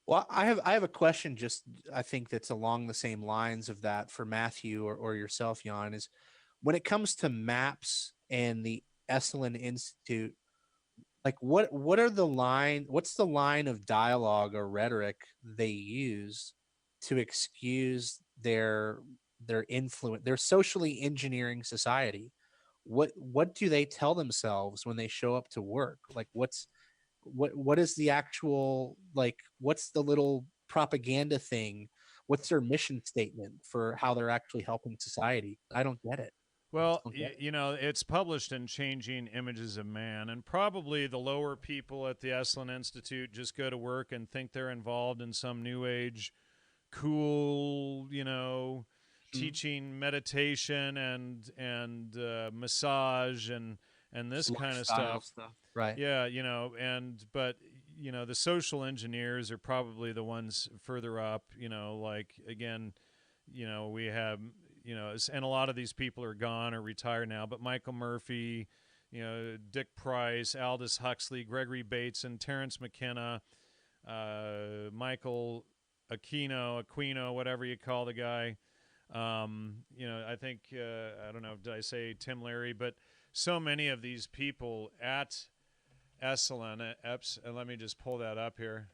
Well, I have a question. Just I think that's along the same lines of that for Matthew or yourself, Jan. Is when it comes to MAPS and the Esalen Institute, like what's the line of dialogue or rhetoric they use to excuse their influence? They're socially engineering society. What do they tell themselves when they show up to work? Like what is the actual, like, what's the little propaganda thing? What's their mission statement for how they're actually helping society? I don't get it. Well, you know, it's published in Changing Images of Man, and probably the lower people at the Esalen Institute just go to work and think they're involved in some new age, cool, you know, teaching meditation and massage and this kind of stuff. Right. Yeah, you know, but you know, the social engineers are probably the ones further up, you know, like again, you know, we have, you know, and a lot of these people are gone or retired now, but Michael Murphy, you know, Dick Price, Aldous Huxley, Gregory Bateson, Terrence McKenna, Michael Aquino, whatever you call the guy. You know, I think, I don't know, did I say Tim Leary, but so many of these people at Esalen, let me just pull that up here.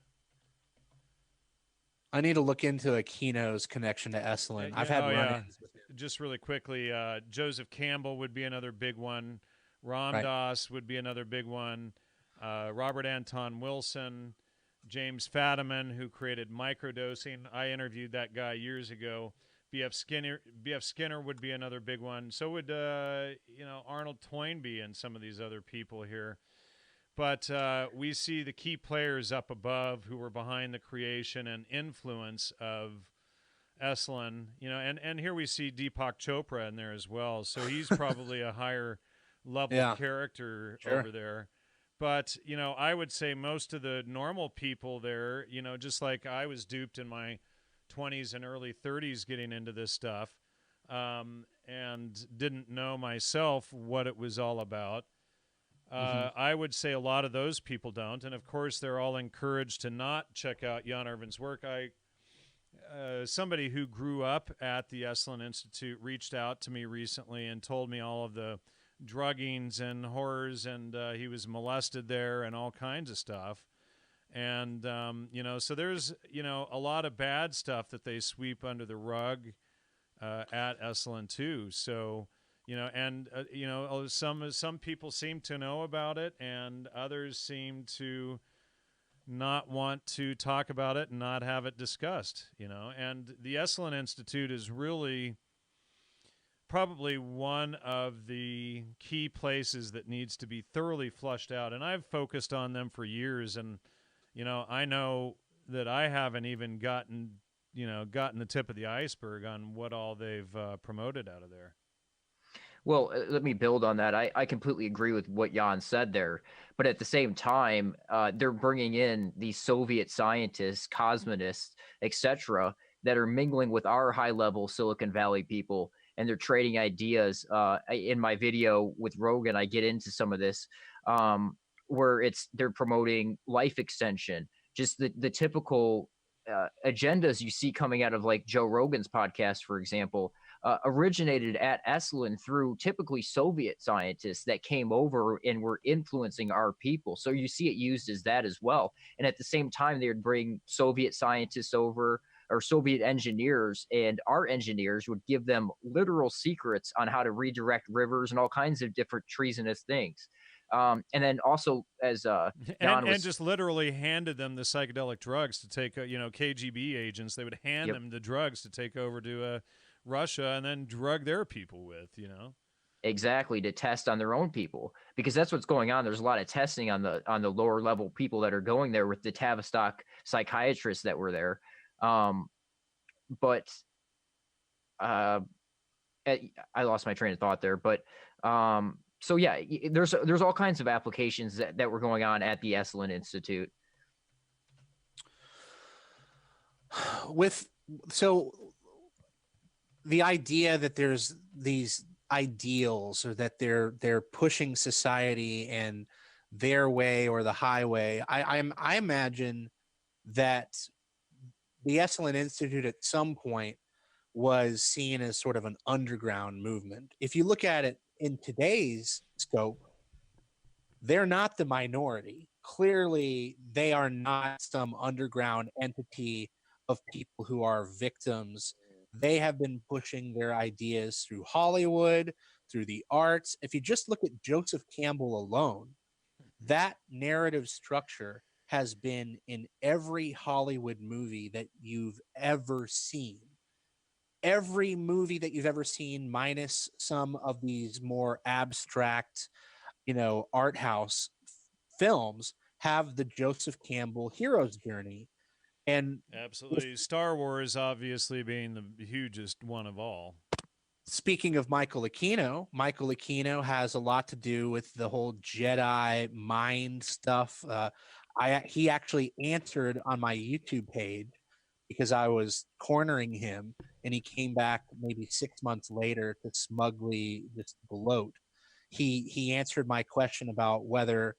I need to look into Aquino's connection to Esalen. I've had run-ins with him. Just really quickly, Joseph Campbell would be another big one. Ram Dass would be another big one. Robert Anton Wilson, James Fadiman, who created microdosing. I interviewed that guy years ago. B.F. Skinner would be another big one. So would, you know, Arnold Toynbee and some of these other people here. But we see the key players up above who were behind the creation and influence of Esalen, and here we see Deepak Chopra in there as well. So he's probably a higher level character over there. But, I would say most of the normal people there, just like I was duped in my 20s and early 30s getting into this stuff, and didn't know myself what it was all about. I would say a lot of those people don't. And, of course, they're all encouraged to not check out Jan Arvin's work. Somebody who grew up at the Esalen Institute reached out to me recently and told me all of the druggings and horrors, and he was molested there and all kinds of stuff. And, so there's, a lot of bad stuff that they sweep under the rug at Esalen too. So, some people seem to know about it, and others seem to not want to talk about it and not have it discussed, And the Esalen Institute is really probably one of the key places that needs to be thoroughly flushed out. And I've focused on them for years, and, I know that I haven't even gotten the tip of the iceberg on what all they've promoted out of there. Well, let me build on that. I completely agree with what Jan said there. But at the same time, they're bringing in these Soviet scientists, cosmonists, etc., that are mingling with our high-level Silicon Valley people, and they're trading ideas. In my video with Rogan, I get into some of this, where they're promoting life extension, just the typical agendas you see coming out of like Joe Rogan's podcast, for example. Originated at Esalen through typically Soviet scientists that came over and were influencing our people. So you see it used as that as well. And at the same time, they would bring Soviet scientists over, or Soviet engineers, and our engineers would give them literal secrets on how to redirect rivers and all kinds of different treasonous things. And then also, as Jan and just literally handed them the psychedelic drugs to take, KGB agents, they would hand them the drugs to take over to Russia and then drug their people with, Exactly, to test on their own people, because that's what's going on. There's a lot of testing on the lower level people that are going there with the Tavistock psychiatrists that were there. But I lost my train of thought there. But so yeah, there's all kinds of applications that were going on at the Esalen Institute. The idea that there's these ideals, or that they're pushing society and their way or the highway, I imagine that the Esalen Institute at some point was seen as sort of an underground movement. If you look at it in today's scope, they're not the minority. Clearly, they are not some underground entity of people who are victims. They have been pushing their ideas through Hollywood, through the arts. If you just look at Joseph Campbell alone, that narrative structure has been in every Hollywood movie that you've ever seen. Every movie that you've ever seen, minus some of these more abstract, art house films, have the Joseph Campbell hero's journey. And absolutely, Star Wars obviously being the hugest one of all. Speaking of Michael Aquino has a lot to do with the whole Jedi mind stuff. He actually answered on my YouTube page because I was cornering him, and he came back maybe 6 months later to smugly just gloat. He answered my question about whether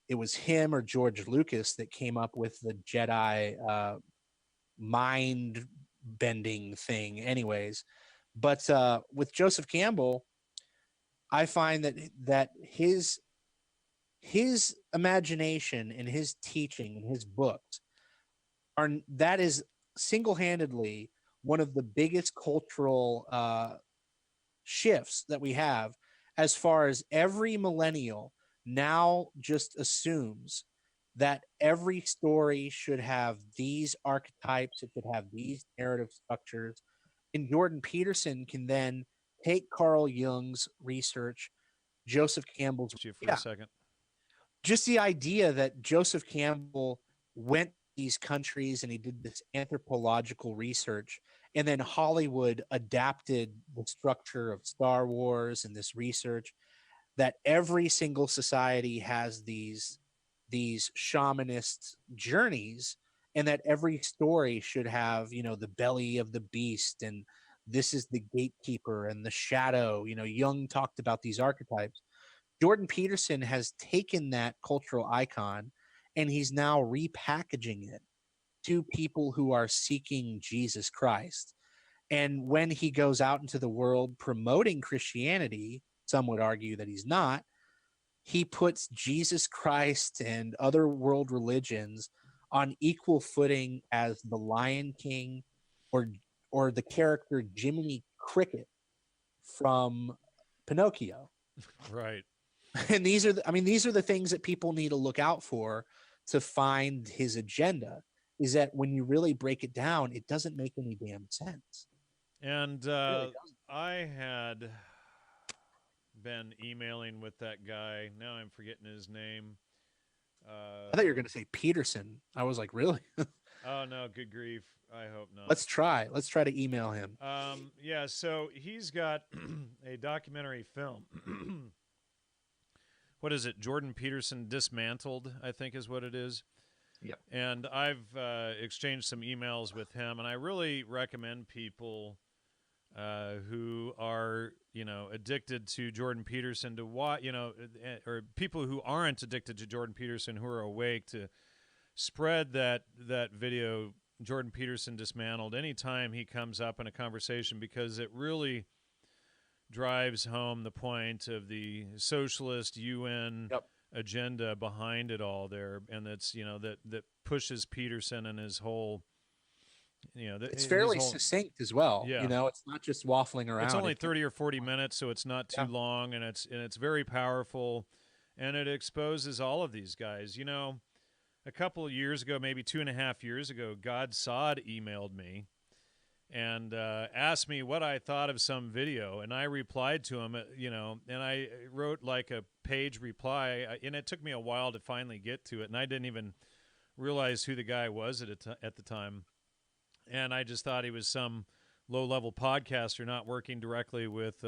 it was him or George Lucas that came up with the Jedi mind bending thing anyways. But with Joseph Campbell, I find that his imagination and his teaching and his books that is single-handedly one of the biggest cultural shifts that we have, as far as every millennial now just assumes that every story should have these archetypes, it should have these narrative structures. And Jordan Peterson can then take Carl Jung's research, Joseph Campbell's... For a second. just the idea that Joseph Campbell went to these countries and he did this anthropological research, and then Hollywood adapted the structure of Star Wars and this research, that every single society has these shamanist journeys, and that every story should have, you know, the belly of the beast, and this is the gatekeeper and the shadow. You know, Jung talked about these archetypes. Jordan Peterson has taken that cultural icon and he's now repackaging it to people who are seeking Jesus Christ. And when he goes out into the world promoting Christianity, some would argue that he's not, he puts Jesus Christ and other world religions on equal footing as the Lion King or the character Jiminy Cricket from Pinocchio. Right. And these are the things that people need to look out for to find his agenda, is that when you really break it down, it doesn't make any damn sense. And really I had been emailing with that guy. Now I'm forgetting his name. I thought you were going to say Peterson. I was like, really? Oh, no, good grief. I hope not. Let's try to email him. Yeah, so he's got a documentary film. What is it? Jordan Peterson Dismantled, I think is what it is. Yep. And I've exchanged some emails with him, and I really recommend people who are, you know, addicted to Jordan Peterson to watch, you know, or people who aren't addicted to Jordan Peterson who are awake to spread that video, Jordan Peterson Dismantled, anytime he comes up in a conversation, because it really drives home the point of the socialist UN agenda behind it all there, and that's, you know, that pushes Peterson and his whole, you know, it's fairly succinct as well. Yeah. You know, it's not just waffling around. It's only 30 or 40 minutes, so it's not too long, and it's very powerful, and it exposes all of these guys. You know, a couple of years ago, maybe 2.5 years ago, God Sod emailed me and asked me what I thought of some video, and I replied to him, you know, and I wrote like a page reply, and it took me a while to finally get to it, and I didn't even realize who the guy was at the time, and I just thought he was some low-level podcaster not working directly with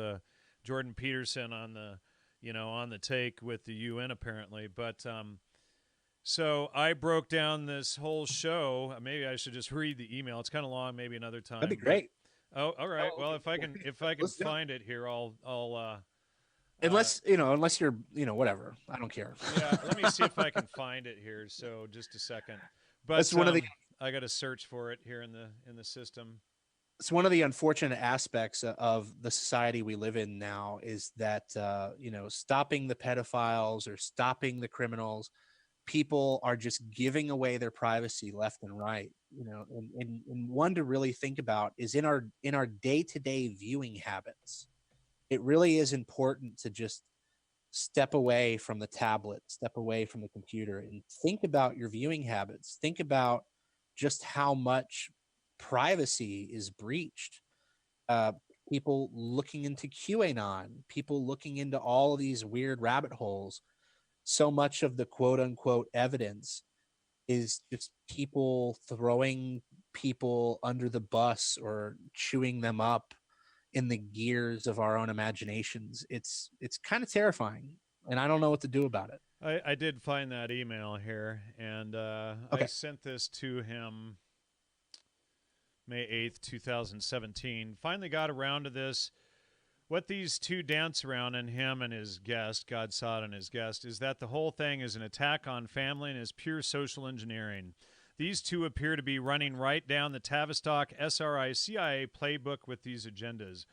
Jordan Peterson on the, you know, on the take with the UN apparently, but so I broke down this whole show. Maybe I should just read the email. It's kind of long. Maybe another time. That'd be great. Oh, all right. Well, if I can find it here, I'll. Unless you're, you know, whatever. I don't care. Yeah. Let me see if I can find it here. So just a second. But that's one of the. I got to search for it here in the system. It's one of the unfortunate aspects of the society we live in now is that you know, stopping the pedophiles or stopping the criminals, people are just giving away their privacy left and right, you know, and one to really think about is in our day-to-day viewing habits. It really is important to just step away from the tablet, step away from the computer, and think about your viewing habits. Think about just how much privacy is breached. People looking into QAnon, people looking into all of these weird rabbit holes. So much of the quote unquote evidence is just people throwing people under the bus or chewing them up in the gears of our own imaginations. It's kind of terrifying, and I don't know what to do about it. I did find that email here, and I sent this to him May 8th, 2017. Finally got around to this. What these two dance around, and him and his guest, God Sod and his guest, is that the whole thing is an attack on family and is pure social engineering. These two appear to be running right down the Tavistock SRI CIA playbook with these agendas.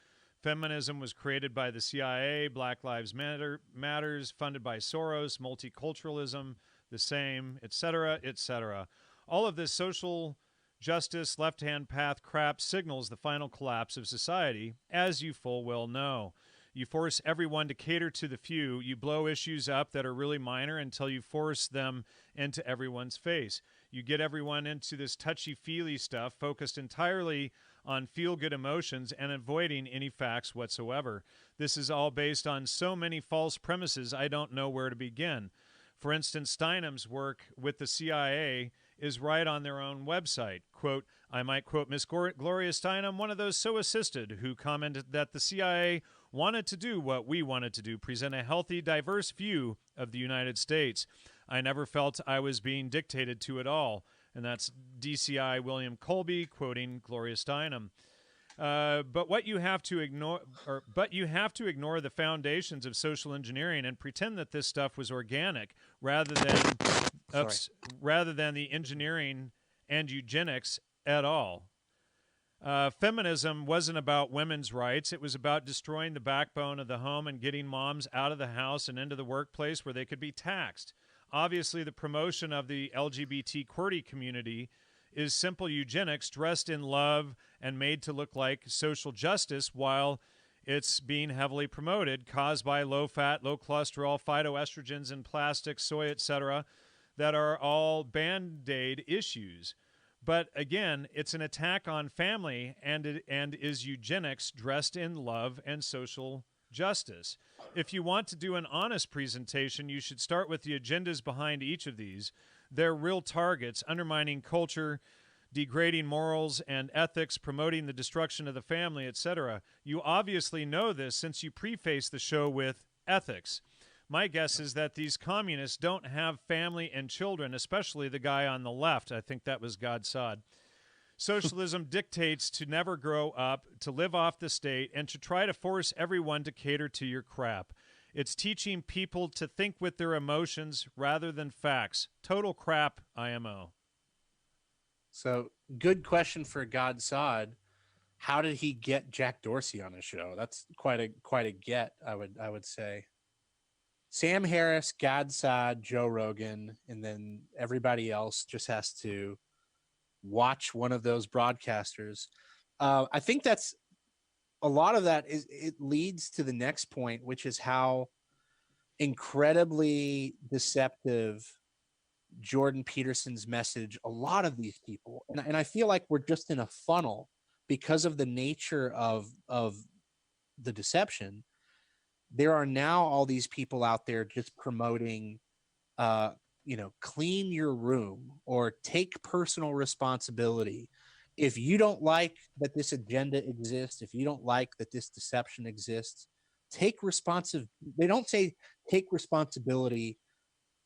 Feminism was created by the CIA, Black Lives Matters, funded by Soros, multiculturalism, the same, etc., etc. All of this social justice, left-hand path crap signals the final collapse of society, as you full well know. You force everyone to cater to the few. You blow issues up that are really minor until you force them into everyone's face. You get everyone into this touchy-feely stuff focused entirely on feel-good emotions and avoiding any facts whatsoever. This is all based on so many false premises, I don't know where to begin. For instance, Steinem's work with the CIA is right on their own website. Quote, I might quote Miss Gloria Steinem, one of those so assisted, who commented that the CIA wanted to do what we wanted to do, present a healthy, diverse view of the United States. I never felt I was being dictated to at all. And that's DCI William Colby quoting Gloria Steinem. But you have to ignore the foundations of social engineering and pretend that this stuff was organic rather than the engineering and eugenics at all. Feminism wasn't about women's rights. It was about destroying the backbone of the home and getting moms out of the house and into the workplace where they could be taxed. Obviously, the promotion of the LGBT QWERTY community is simple eugenics dressed in love and made to look like social justice while it's being heavily promoted, caused by low-fat, low-cholesterol, phytoestrogens in plastic, soy, etc., that are all Band-Aid issues. But again, it's an attack on family and is eugenics dressed in love and social justice. If you want to do an honest presentation, you should start with the agendas behind each of these. They're real targets, undermining culture, degrading morals and ethics, promoting the destruction of the family, etc. You obviously know this since you preface the show with ethics. My guess is that these communists don't have family and children, especially the guy on the left. I think that was Godsod. Socialism dictates to never grow up, to live off the state, and to try to force everyone to cater to your crap. It's teaching people to think with their emotions rather than facts. Total crap, IMO. So, good question for Godsod. How did he get Jack Dorsey on his show? That's quite a get, I would say. Sam Harris, Godsod, Joe Rogan, and then everybody else just has to watch one of those broadcasters. I think that's a lot of that it leads to the next point, which is how incredibly deceptive Jordan Peterson's message, a lot of these people, and I feel like we're just in a funnel because of the nature of the deception. There are now all these people out there just promoting clean your room or take personal responsibility. If you don't like that this agenda exists, if you don't like that this deception exists, take they don't say take responsibility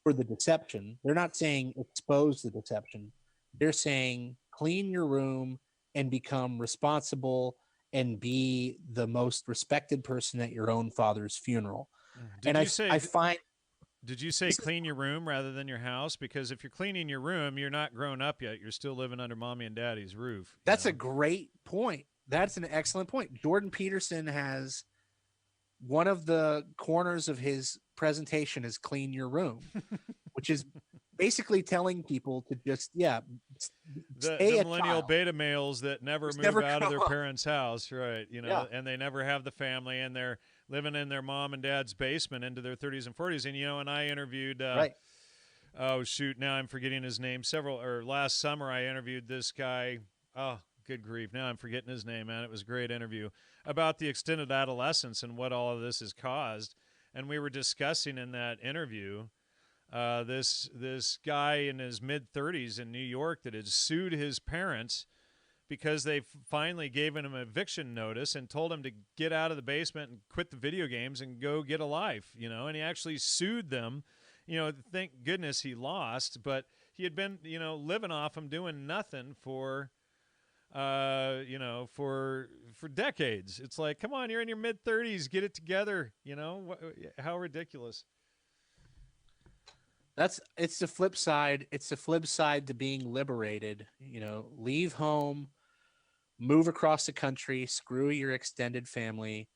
for the deception. They're not saying expose the deception. They're saying clean your room and become responsible and be the most respected person at your own father's funeral. Did you say clean your room rather than your house? Because if you're cleaning your room, you're not grown up yet. You're still living under mommy and daddy's roof. That's a great point. That's an excellent point. Jordan Peterson has one of the corners of his presentation is clean your room, which is basically telling people to just, the millennial beta males that never move out of their parents' house, right? And they never have the family, and they're living in their mom and dad's basement into their 30s and 40s. And, and I interviewed, oh, shoot, now I'm forgetting his name. Last summer I interviewed this guy. Oh, good grief. Now I'm forgetting his name, man. It was a great interview about the extended adolescence and what all of this has caused. And we were discussing in that interview this guy in his mid-30s in New York that had sued his parents because they finally gave him an eviction notice and told him to get out of the basement and quit the video games and go get a life, and he actually sued them. Thank goodness he lost, but he had been, living off them, doing nothing for decades. It's like, come on, you're in your mid-30s, get it together. How ridiculous. It's the flip side. It's the flip side to being liberated. Leave home, move across the country, screw your extended family,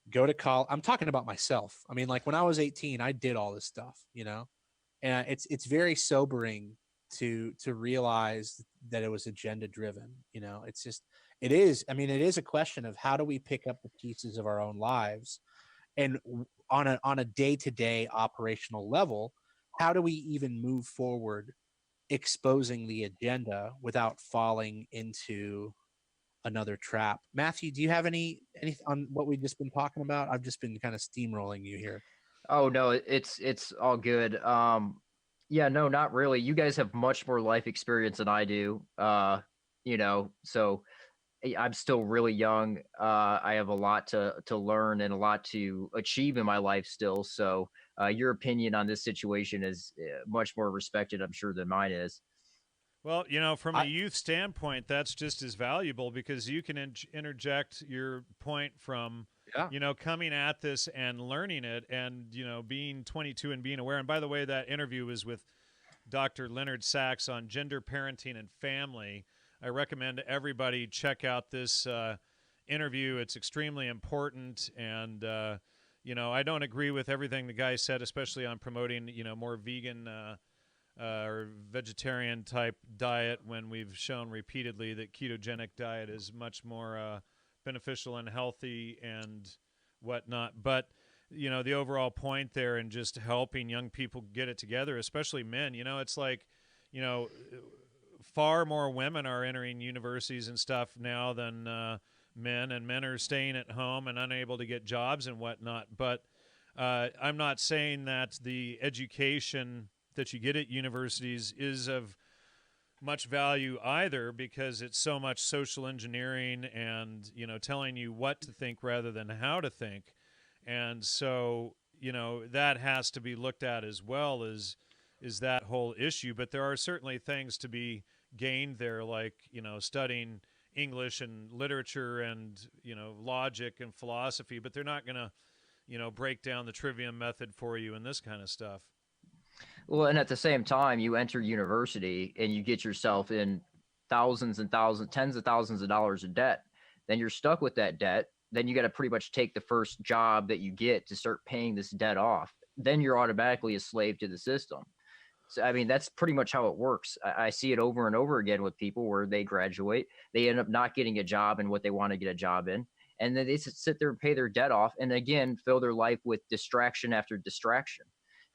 go to college. I'm talking about myself. I mean, like when I was 18, I did all this stuff, and it's very sobering to realize that it was agenda driven. It is a question of how do we pick up the pieces of our own lives, and on a day-to-day operational level, how do we even move forward exposing the agenda without falling into another trap? Matthew, do you have any on what we've just been talking about? I've just been kind of steamrolling you here. Oh no, it's all good. Yeah, no, not really. You guys have much more life experience than I do. You know, so I'm still really young. I have a lot to learn and a lot to achieve in my life still. So your opinion on this situation is much more respected, I'm sure, than mine is. Well, you know, from a youth standpoint, that's just as valuable because you can interject your point from, you know, coming at this and learning it and, you know, being 22 and being aware. And by the way, that interview was with Dr. Leonard Sachs on gender, parenting, and family. I recommend everybody check out this interview. It's extremely important. And, you know, I don't agree with everything the guy said, especially on promoting, you know, more vegan or vegetarian type diet when we've shown repeatedly that ketogenic diet is much more beneficial and healthy and whatnot. But, you know, the overall point there and just helping young people get it together, especially men, you know, it's like, you know, far more women are entering universities and stuff now than men, and men are staying at home and unable to get jobs and whatnot. But I'm not saying that the education that you get at universities is of much value either, because it's so much social engineering and, you know, telling you what to think rather than how to think. And so, you know, that has to be looked at as well as is that whole issue. But there are certainly things to be gained there, like, you know, studying English and literature and, you know, logic and philosophy, but they're not going to, you know, break down the trivium method for you and this kind of stuff. Well, and at the same time, you enter university and you get yourself in thousands and thousands, tens of thousands of dollars in debt. Then you're stuck with that debt. Then you got to pretty much take the first job that you get to start paying this debt off. Then you're automatically a slave to the system. So, I mean, that's pretty much how it works. I see it over and over again with people where they graduate, they end up not getting a job in what they want to get a job in. And then they sit there and pay their debt off and again, fill their life with distraction after distraction,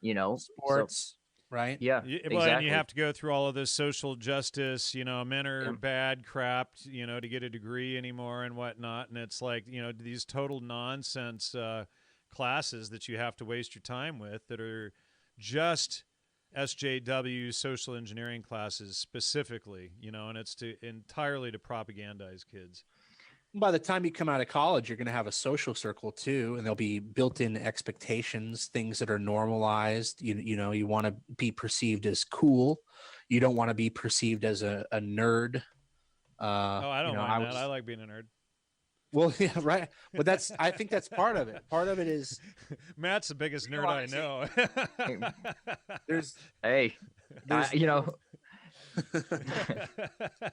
you know, sports. Right. Well, Yeah, exactly. And you have to go through all of this social justice, you know, men are bad crap, you know, to get a degree anymore and whatnot. And it's like, you know, these total nonsense classes that you have to waste your time with that are just SJW social engineering classes specifically, you know, and it's entirely to propagandize kids. By the time you come out of college, you're going to have a social circle too, and there'll be built-in expectations, things that are normalized. You know, you want to be perceived as cool. You don't want to be perceived as a nerd. I don't mind that. I like being a nerd. Well, yeah, right. But I think that's part of it. Part of it is Matt's the biggest nerd I know. You know.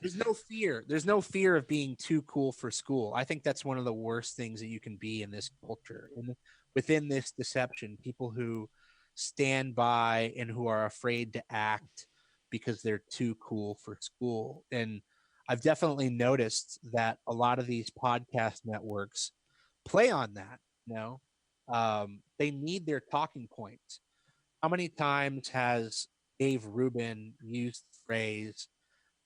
There's no fear. There's no fear of being too cool for school. I think that's one of the worst things that you can be in this culture. And within this deception, people who stand by and who are afraid to act because they're too cool for school. And I've definitely noticed that a lot of these podcast networks play on that. You know, they need their talking points. How many times has Dave Rubin used the phrase,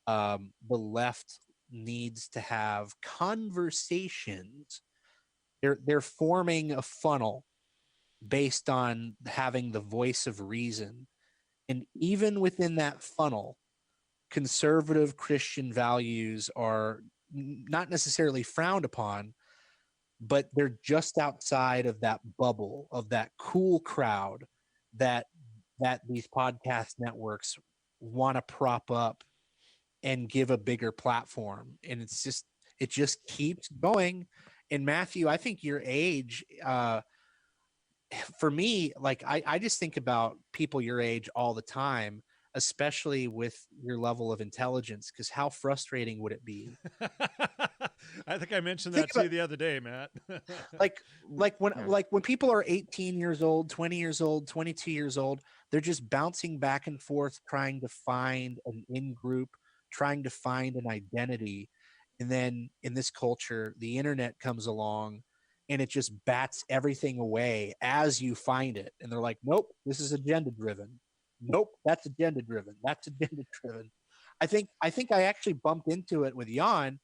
the left needs to have conversations? They're forming a funnel based on having the voice of reason. And even within that funnel, conservative Christian values are not necessarily frowned upon, but they're just outside of that bubble of that cool crowd that these podcast networks want to prop up and give a bigger platform. And it just keeps going. And Matthew, I think your age, for me, like I just think about people your age all the time, especially with your level of intelligence, because how frustrating would it be? I think I mentioned that to you the other day, Matt. like when people are 18 years old, 20 years old, 22 years old, they're just bouncing back and forth, trying to find an in-group, trying to find an identity. And then in this culture, the internet comes along and it just bats everything away as you find it. And they're like, nope, this is agenda driven. Nope, that's agenda driven. That's agenda driven. I think I actually bumped into it with Jan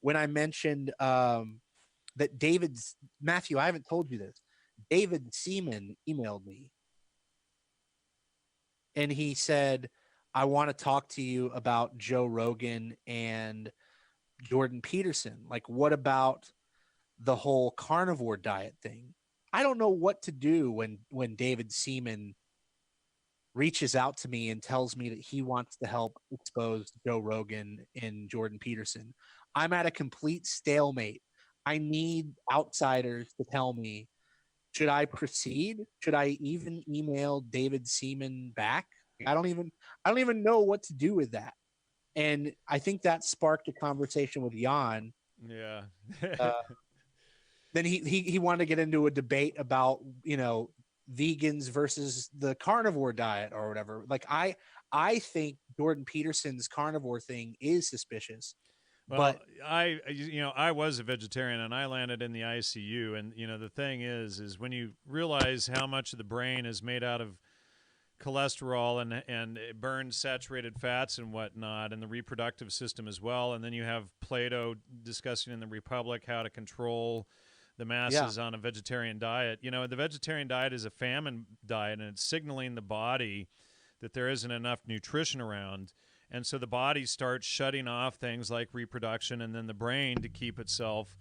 when I mentioned that Matthew, I haven't told you this. David Seaman emailed me. and he said, I want to talk to you about Joe Rogan and Jordan Peterson. Like, what about the whole carnivore diet thing? I don't know what to do when David Seaman reaches out to me and tells me that he wants to help expose Joe Rogan and Jordan Peterson. I'm at a complete stalemate. I need outsiders to tell me, should I proceed? Should I even email David Seaman back? I don't even know what to do with that. And I think that sparked a conversation with Jan. Yeah. Then he wanted to get into a debate about, vegans versus the carnivore diet or whatever. Like, I think Jordan Peterson's carnivore thing is suspicious. Well, But I was a vegetarian and I landed in the ICU. And, the thing is when you realize how much of the brain is made out of cholesterol and it burns saturated fats and whatnot, and the reproductive system as well. And then you have Plato discussing in the Republic how to control the masses on a vegetarian diet. The vegetarian diet is a famine diet, and it's signaling the body that there isn't enough nutrition around. And so the body starts shutting off things like reproduction and then the brain to keep itself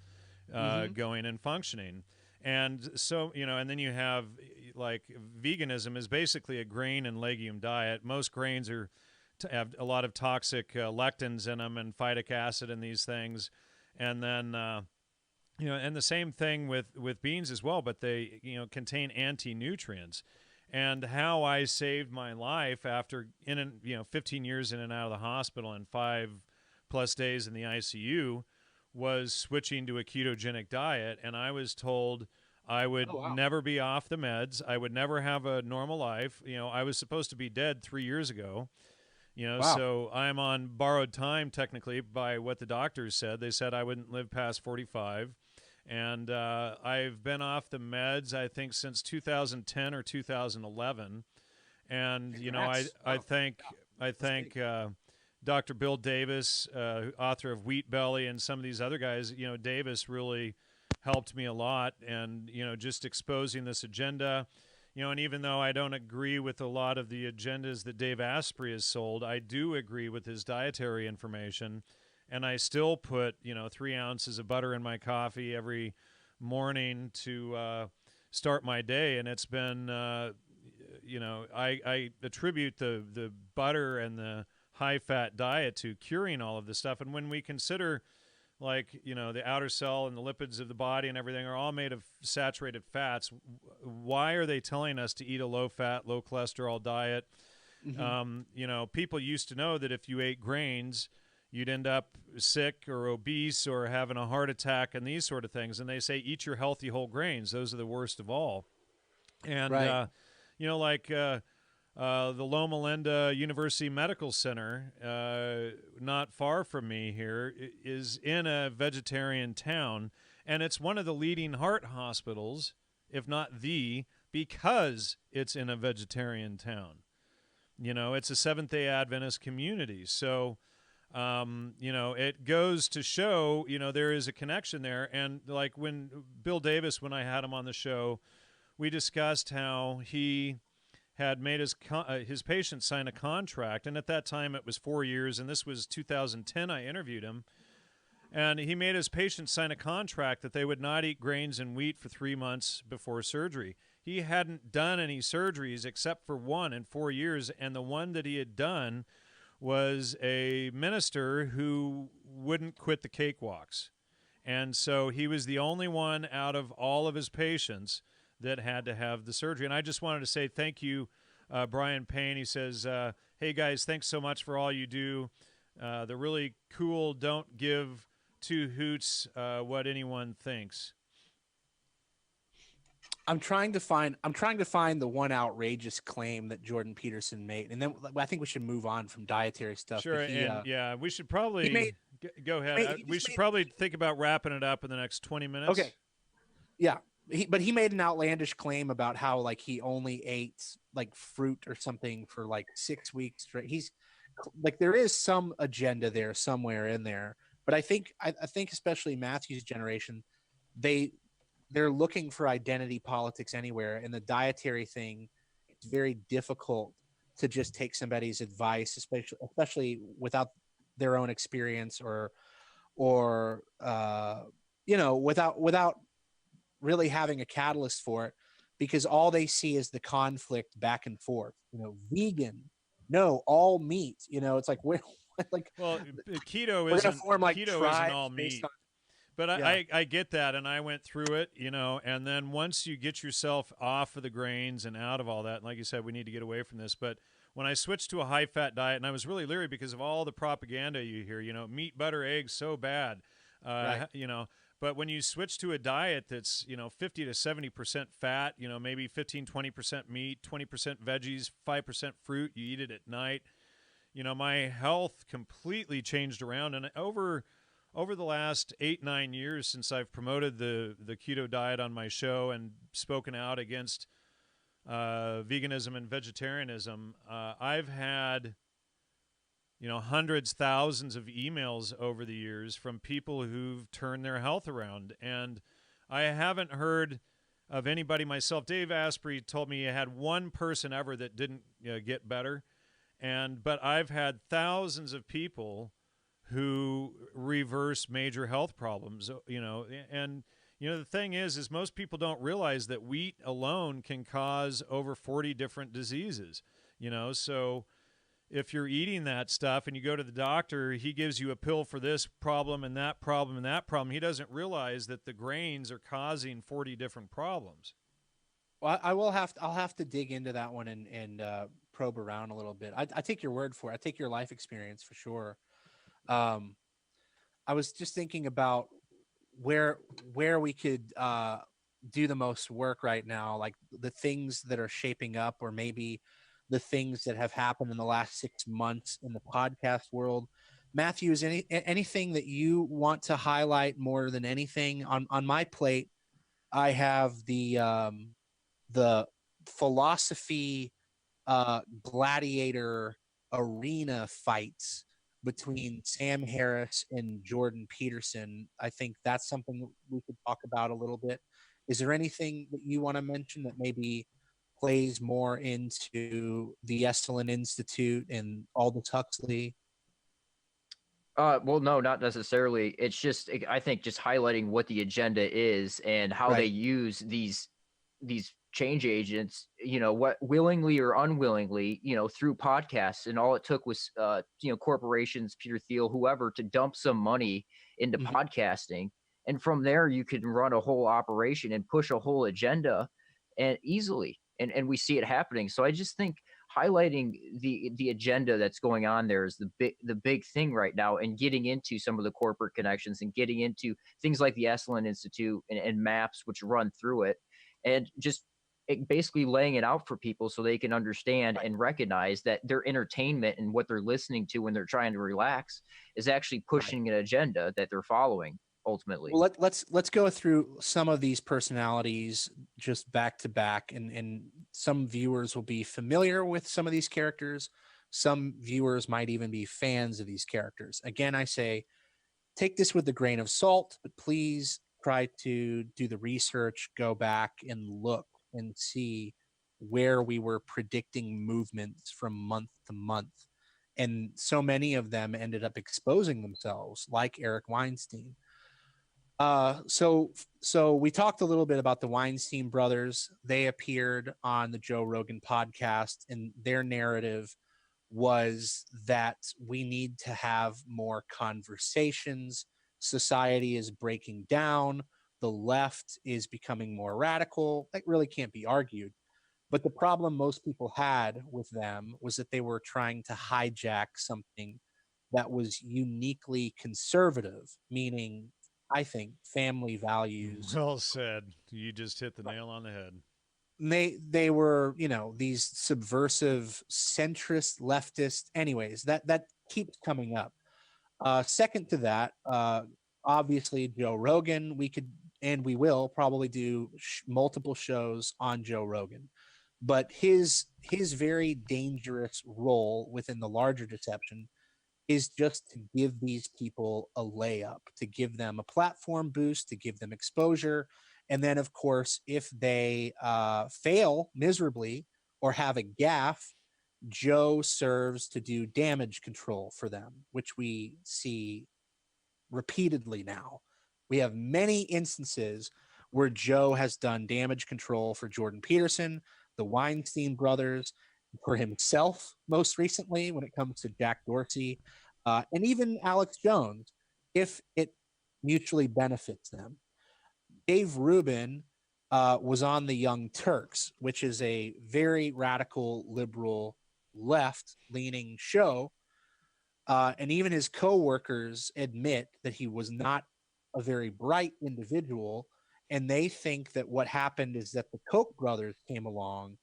going and functioning. And so, and then you have, like, veganism is basically a grain and legume diet. Most grains have a lot of toxic lectins in them and phytic acid and these things. And then, and the same thing with beans as well, but they, contain anti-nutrients. And how I saved my life after 15 years in and out of the hospital and 5+ days in the ICU was switching to a ketogenic diet. And I was told I would never be off the meds. I would never have a normal life. I was supposed to be dead 3 years ago. So I'm on borrowed time technically by what the doctors said. They said I wouldn't live past 45. And I've been off the meds, I think, since 2010 or 2011. And, I thank Dr. Bill Davis, author of Wheat Belly, and some of these other guys. Davis really helped me a lot. And, just exposing this agenda. And even though I don't agree with a lot of the agendas that Dave Asprey has sold, I do agree with his dietary information. And I still put, 3 ounces of butter in my coffee every morning to start my day. And it's been, I attribute the butter and the high-fat diet to curing all of this stuff. And when we consider, like, the outer cell and the lipids of the body and everything are all made of saturated fats, why are they telling us to eat a low-fat, low-cholesterol diet? People used to know that if you ate grains, you'd end up sick or obese or having a heart attack and these sort of things. And they say, eat your healthy whole grains. Those are the worst of all. And, the Loma Linda University Medical Center, not far from me here, is in a vegetarian town. And it's one of the leading heart hospitals, if not the, because it's in a vegetarian town. It's a Seventh-day Adventist community. So, it goes to show, there is a connection there. And like when Bill Davis, when I had him on the show, we discussed how he had made his patient sign a contract. And at that time it was 4 years. And this was 2010. I interviewed him, and he made his patient sign a contract that they would not eat grains and wheat for 3 months before surgery. He hadn't done any surgeries except for one in 4 years. And the one that he had done was a minister who wouldn't quit the cakewalks. And so he was the only one out of all of his patients that had to have the surgery. And I just wanted to say thank you, Brian Payne. He says, hey, guys, thanks so much for all you do. They're really cool. Don't give two hoots what anyone thinks. I'm trying to find the one outrageous claim that Jordan Peterson made, and then I think we should move on from dietary stuff. Sure, we should probably go ahead. We should probably think about wrapping it up in the next 20 minutes. Okay. Yeah, but he made an outlandish claim about how like he only ate like fruit or something for like 6 weeks straight. He's like, there is some agenda there somewhere in there, but I think especially Matthew's generation, they're looking for identity politics anywhere, and the dietary thing, it's very difficult to just take somebody's advice, especially without their own experience or without really having a catalyst for it, because all they see is the conflict back and forth. Vegan, no, all meat. It's like we're like, well, keto we're gonna isn't form like keto tribes isn't all based meat. on- But Yeah. I get that, and I went through it, and then once you get yourself off of the grains and out of all that, and like you said, we need to get away from this. But when I switched to a high-fat diet, and I was really leery because of all the propaganda you hear, meat, butter, eggs, so bad, Right. But when you switch to a diet that's, 50 to 70% fat, maybe 15, 20% meat, 20% veggies, 5% fruit, you eat it at night, my health completely changed around. And over the last 8-9 years since I've promoted the keto diet on my show and spoken out against veganism and vegetarianism, I've had hundreds, thousands of emails over the years from people who've turned their health around. And I haven't heard of anybody myself. Dave Asprey told me he had one person ever that didn't get better. But I've had thousands of people who reverse major health problems, and the thing is most people don't realize that wheat alone can cause over 40 different diseases, so if you're eating that stuff and you go to the doctor, he gives you a pill for this problem and that problem and that problem. He doesn't realize that the grains are causing 40 different problems. Well, I'll have to dig into that one and probe around a little bit. I take your word for it. I take your life experience for sure. I was just thinking about where we could do the most work right now, like the things that are shaping up, or maybe the things that have happened in the last 6 months in the podcast world. Matthew, is anything that you want to highlight more than anything? On my plate, I have the philosophy gladiator arena fights between Sam Harris and Jordan Peterson. I think that's something we could talk about a little bit. Is there anything that you want to mention that maybe plays more into the Esalen Institute and Aldous Huxley? Well, no, not necessarily. It's just, I think, just highlighting what the agenda is and how they Right. use these change agents, what willingly or unwillingly, through podcasts. And all it took was, corporations, Peter Thiel, whoever, to dump some money into Mhm. podcasting. And from there, you can run a whole operation and push a whole agenda and easily. And we see it happening. So I just think highlighting the agenda that's going on there is the big thing right now, and getting into some of the corporate connections and getting into things like the Esalen Institute and maps which run through it, and just basically laying it out for people so they can understand and recognize that their entertainment and what they're listening to when they're trying to relax is actually pushing an agenda that they're following ultimately. Well, let's go through some of these personalities just back to back, and some viewers will be familiar with some of these characters. Some viewers might even be fans of these characters. Again, I say take this with a grain of salt, but please try to do the research, go back and look and see where we were predicting movements from month to month. And so many of them ended up exposing themselves, like Eric Weinstein. So we talked a little bit about the Weinstein brothers. They appeared on the Joe Rogan podcast, and their narrative was that we need to have more conversations. Society is breaking down. The left is becoming more radical. That really can't be argued. But the problem most people had with them was that they were trying to hijack something that was uniquely conservative, meaning, I think, family values. Well said. You just hit the nail on the head. They were, these subversive centrist leftist. Anyways, that keeps coming up. Second to that, obviously Joe Rogan. We could and we will probably do multiple shows on Joe Rogan, but his very dangerous role within the larger deception is just to give these people a layup, to give them a platform boost, to give them exposure. And then, of course, if they fail miserably or have a gaffe, Joe serves to do damage control for them, which we see repeatedly now. We have many instances where Joe has done damage control for Jordan Peterson, the Weinstein brothers, for himself most recently when it comes to Jack Dorsey, and even Alex Jones, if it mutually benefits them. Dave Rubin was on the Young Turks, which is a very radical liberal left-leaning show. And even his co-workers admit that he was not a very bright individual. And they think that what happened is that the Koch brothers came along,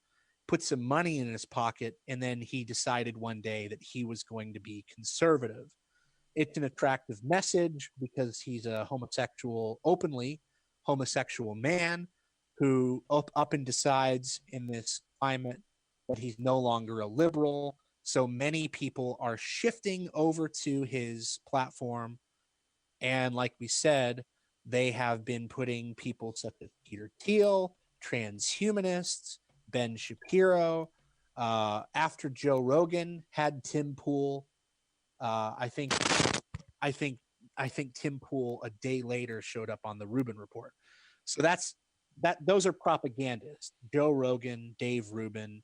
put some money in his pocket, and then he decided one day that he was going to be conservative. It's an attractive message because he's a homosexual, openly homosexual man who up and decides in this climate that he's no longer a liberal. So many people are shifting over to his platform. And like we said, they have been putting people such as Peter Thiel, transhumanists, Ben Shapiro. After Joe Rogan had Tim Pool, I think Tim Pool a day later showed up on the Rubin Report. So those are propagandists. Joe Rogan, Dave Rubin,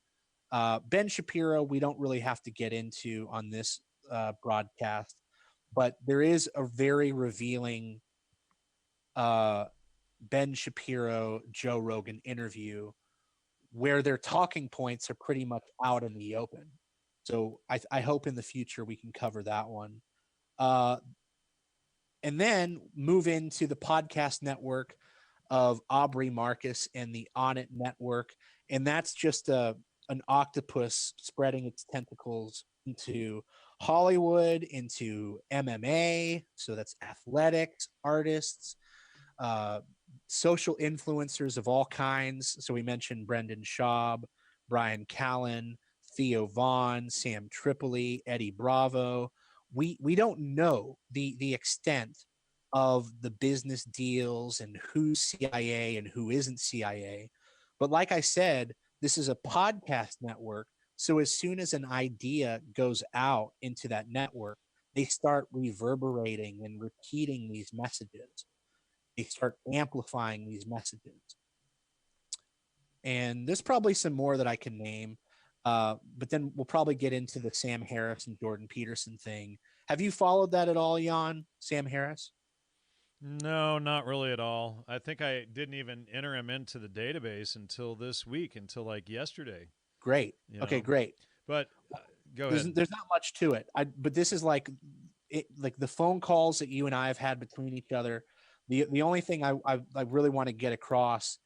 Ben Shapiro. We don't really have to get into on this broadcast, but there is a very revealing Ben Shapiro, Joe Rogan interview where their talking points are pretty much out in the open. So I hope in the future we can cover that one. And then move into the podcast network of Aubrey Marcus and the On It Network. And that's just an octopus spreading its tentacles into Hollywood, into MMA. So that's athletics, artists, social influencers of all kinds. So we mentioned Brendan Schaub, Brian Callen, Theo Vaughn, Sam Tripoli, Eddie Bravo. We don't know the extent of the business deals and who's CIA and who isn't CIA. But like I said, this is a podcast network. So as soon as an idea goes out into that network, they start reverberating and repeating these messages. They start amplifying these messages. And there's probably some more that I can name. But then we'll probably get into the Sam Harris and Jordan Peterson thing. Have you followed that at all, Jan? Sam Harris? No, not really at all. I think I didn't even enter him into the database until this week, until like yesterday. Great. Okay, know? great. But go ahead. There's not much to it. But this is like the phone calls that you and I have had between each other. The only thing I really want to get across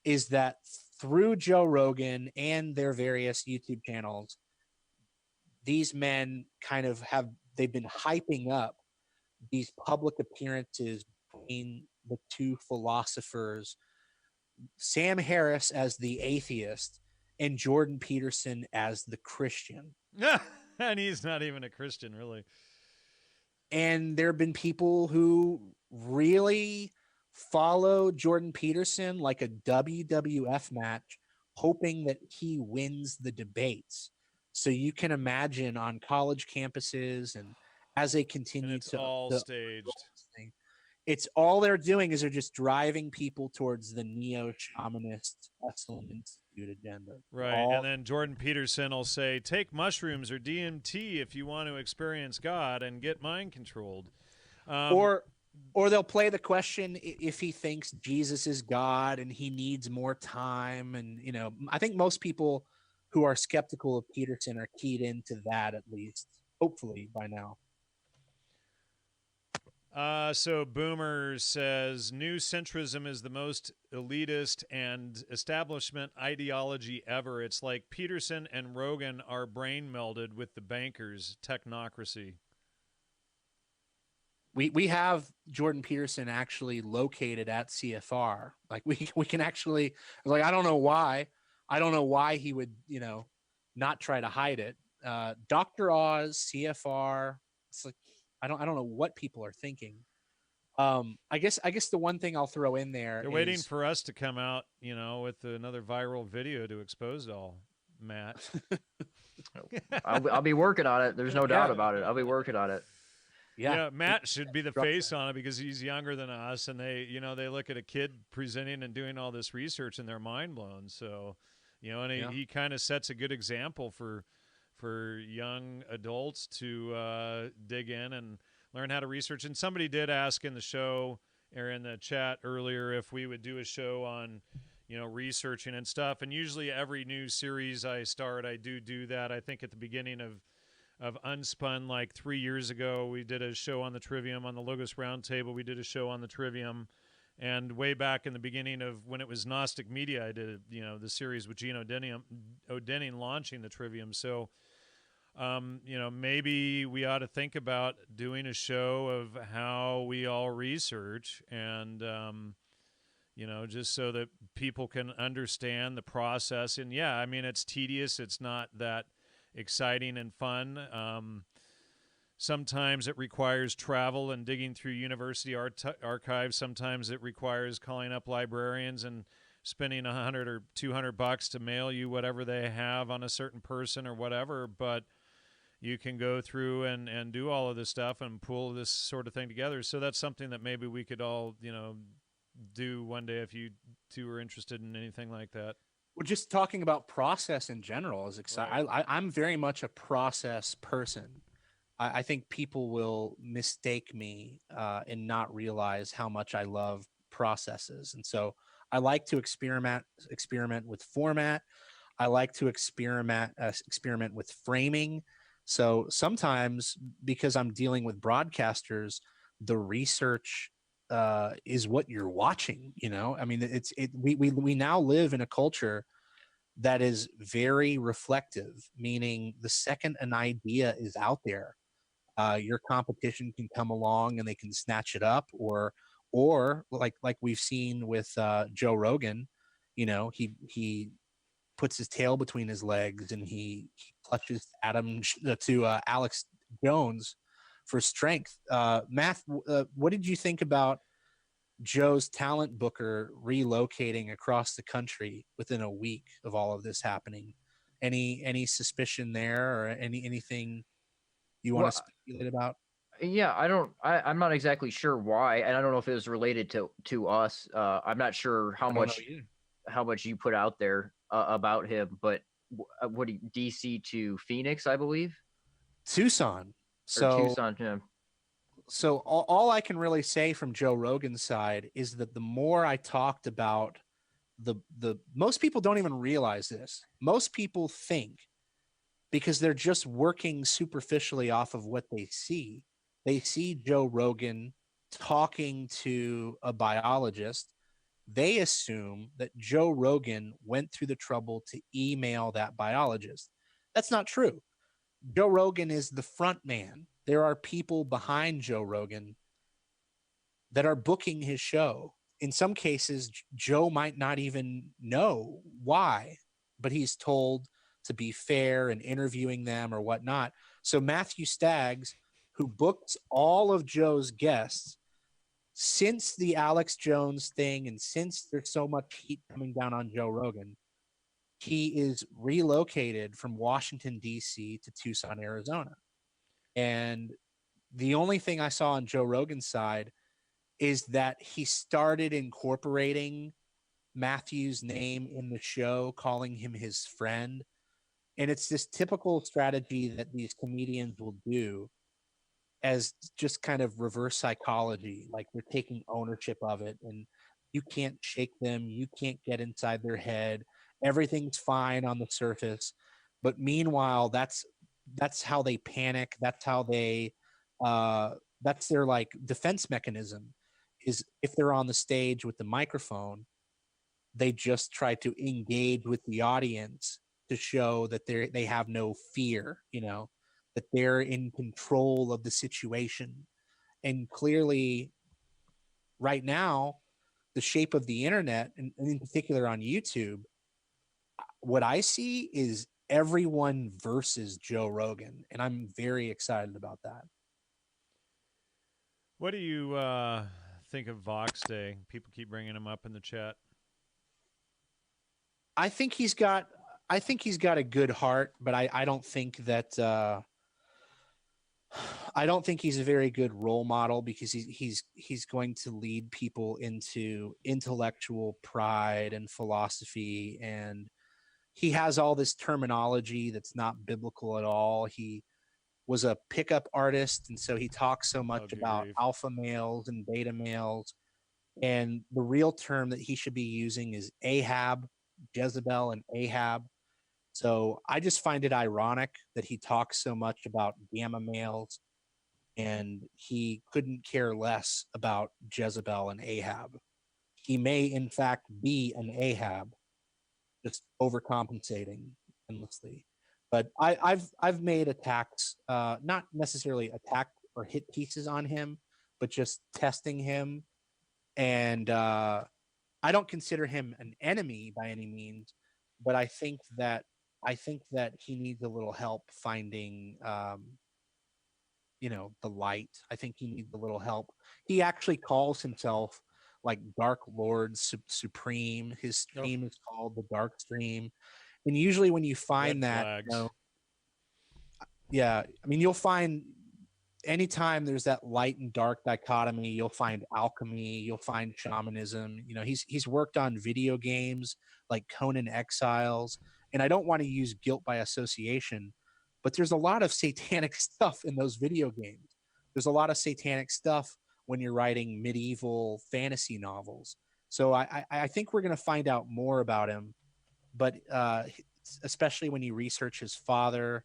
is that through Joe Rogan and their various YouTube channels, these men they've been hyping up these public appearances between the two philosophers, Sam Harris as the atheist and Jordan Peterson as the Christian. And he's not even a Christian, really. And there have been people who really follow Jordan Peterson like a WWF match, hoping that he wins the debates. So you can imagine on college campuses and as they continue it's all staged. It's all they're doing is they're just driving people towards the neo-shamanist Esalen Institute agenda. Right, and then Jordan Peterson will say, take mushrooms or DMT if you want to experience God and get mind controlled. Or they'll play the question if he thinks Jesus is God and he needs more time. And, I think most people who are skeptical of Peterson are keyed into that, at least, hopefully by now. So Boomer says, new centrism is the most elitist and establishment ideology ever. It's like Peterson and Rogan are brain melded with the bankers' technocracy. We have Jordan Peterson actually located at CFR. Like we can actually, like, I don't know why he would, not try to hide it. Dr. Oz, CFR. It's like, I don't know what people are thinking. I guess the one thing I'll throw in there They're waiting for us to come out, with another viral video to expose it all, Matt. I'll be working on it. There's no doubt about it. I'll be working on it. Yeah, Matt should be the face on it because he's younger than us, and they look at a kid presenting and doing all this research, and they're mind blown. So, and he kind of sets a good example for young adults to dig in and learn how to research. And somebody did ask in the show or in the chat earlier if we would do a show on researching and stuff. And usually every new series I start, I do that. I think at the beginning of Unspun, like 3 years ago, we did a show on the Trivium. On the Logos Roundtable, we did a show on the Trivium. And way back in the beginning of when it was Gnostic Media, I did the series with Gene Odenning launching the Trivium. So, maybe we ought to think about doing a show of how we all research and, just so that people can understand the process. And yeah, I mean, it's tedious. It's not that exciting and fun. Sometimes it requires travel and digging through university archives. Sometimes it requires calling up librarians and spending $100 or $200 to mail you whatever they have on a certain person or whatever. But you can go through and do all of this stuff and pull this sort of thing together. So that's something that maybe we could all, do one day if you two are interested in anything like that. Well, just talking about process in general is exciting. Right. I'm very much a process person. I think people will mistake me and not realize how much I love processes. And so I like to experiment with format. I like to experiment with framing. So sometimes, because I'm dealing with broadcasters, the research is what you're watching. I mean, we now live in a culture that is very reflective, meaning the second an idea is out there, your competition can come along and they can snatch it up, or like we've seen with Joe Rogan, he puts his tail between his legs and he clutches to Alex Jones for strength. Matt, what did you think about Joe's talent booker relocating across the country within a week of all of this happening? Any suspicion there, or anything you want to speculate about? Yeah, I'm not exactly sure why, and I don't know if it was related to us. I'm not sure how much you put out there about him, but DC to Phoenix, I believe. Tucson. Tucson, yeah. So all I can really say from Joe Rogan's side is that the more I talked about the most people don't even realize this. Most people think, because they're just working superficially off of what they see Joe Rogan talking to a biologist. They assume that Joe Rogan went through the trouble to email that biologist. That's not true. Joe Rogan is the front man. There are people behind Joe Rogan that are booking his show. In some cases, Joe might not even know why, but he's told to be fair and interviewing them or whatnot. So Matthew Staggs, who booked all of Joe's guests, since the Alex Jones thing and since there's so much heat coming down on Joe Rogan, he is relocated from Washington, D.C. to Tucson, Arizona. And the only thing I saw on Joe Rogan's side is that he started incorporating Matthew's name in the show, calling him his friend. And it's this typical strategy that these comedians will do as just kind of reverse psychology. Like they're taking ownership of it, and you can't shake them. You can't get inside their head. Everything's fine on the surface. But meanwhile, that's how they panic. That's how they, that's their like defense mechanism, is if they're on the stage with the microphone, they just try to engage with the audience to show that they have no fear, that they're in control of the situation. And clearly right now, the shape of the internet, and in particular on YouTube, what I see is everyone versus Joe Rogan. And I'm very excited about that. What do you think of Vox Day? People keep bringing him up in the chat. I think he's got I think he's got a good heart, but I don't think that I don't think he's a very good role model, because he's going to lead people into intellectual pride and philosophy, and he has all this terminology that's not biblical at all. He was a pickup artist, and so he talks so much good about grief. alpha males and beta males. And the real term that he should be using is Ahab, Jezebel, and Ahab. So I just find it ironic that he talks so much about gamma males, and he couldn't care less about Jezebel and Ahab. He may, in fact, be an Ahab, just overcompensating endlessly. But I've made attacks, not necessarily attack or hit pieces on him, but just testing him. And I don't consider him an enemy by any means, but I think that he needs a little help finding the light. I think he needs a little help. He actually calls himself like Dark Lord Supreme. His stream is called the Dark Stream. And usually when you find Red that, flags. yeah, I mean, you'll find anytime there's that light and dark dichotomy, you'll find alchemy, you'll find shamanism. He's worked on video games like Conan Exiles, and I don't want to use guilt by association, but there's a lot of satanic stuff in those video games. There's a lot of satanic stuff when you're writing medieval fantasy novels. So I think we're going to find out more about him, but especially when you research his father,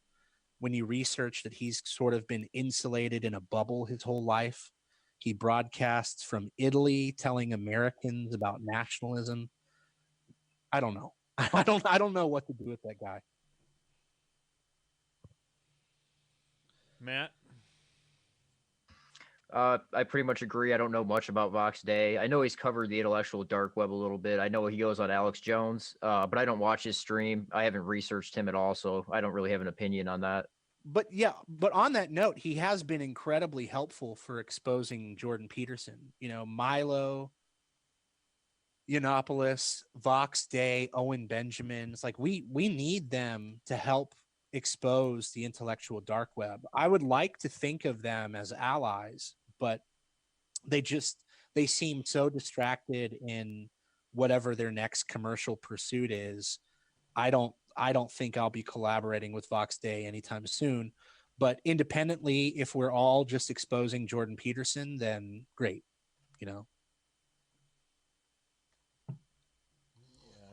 when you research that he's sort of been insulated in a bubble his whole life. He broadcasts from Italy telling Americans about nationalism. I don't know. I don't know what to do with that guy. Matt? I pretty much agree. I don't know much about VOXD. I know he's covered the intellectual dark web a little bit. I know he goes on Alex Jones, but I don't watch his stream. I haven't researched him at all, so I don't really have an opinion on that. But on that note, he has been incredibly helpful for exposing Jordan Peterson. Milo Yiannopoulos, VOXD, Owen Benjamin. It's like we need them to help expose the intellectual dark web. I would like to think of them as allies, but they seem so distracted in whatever their next commercial pursuit is. I don't think I'll be collaborating with VOXD anytime soon, but independently, if we're all just exposing Jordan Peterson, then great.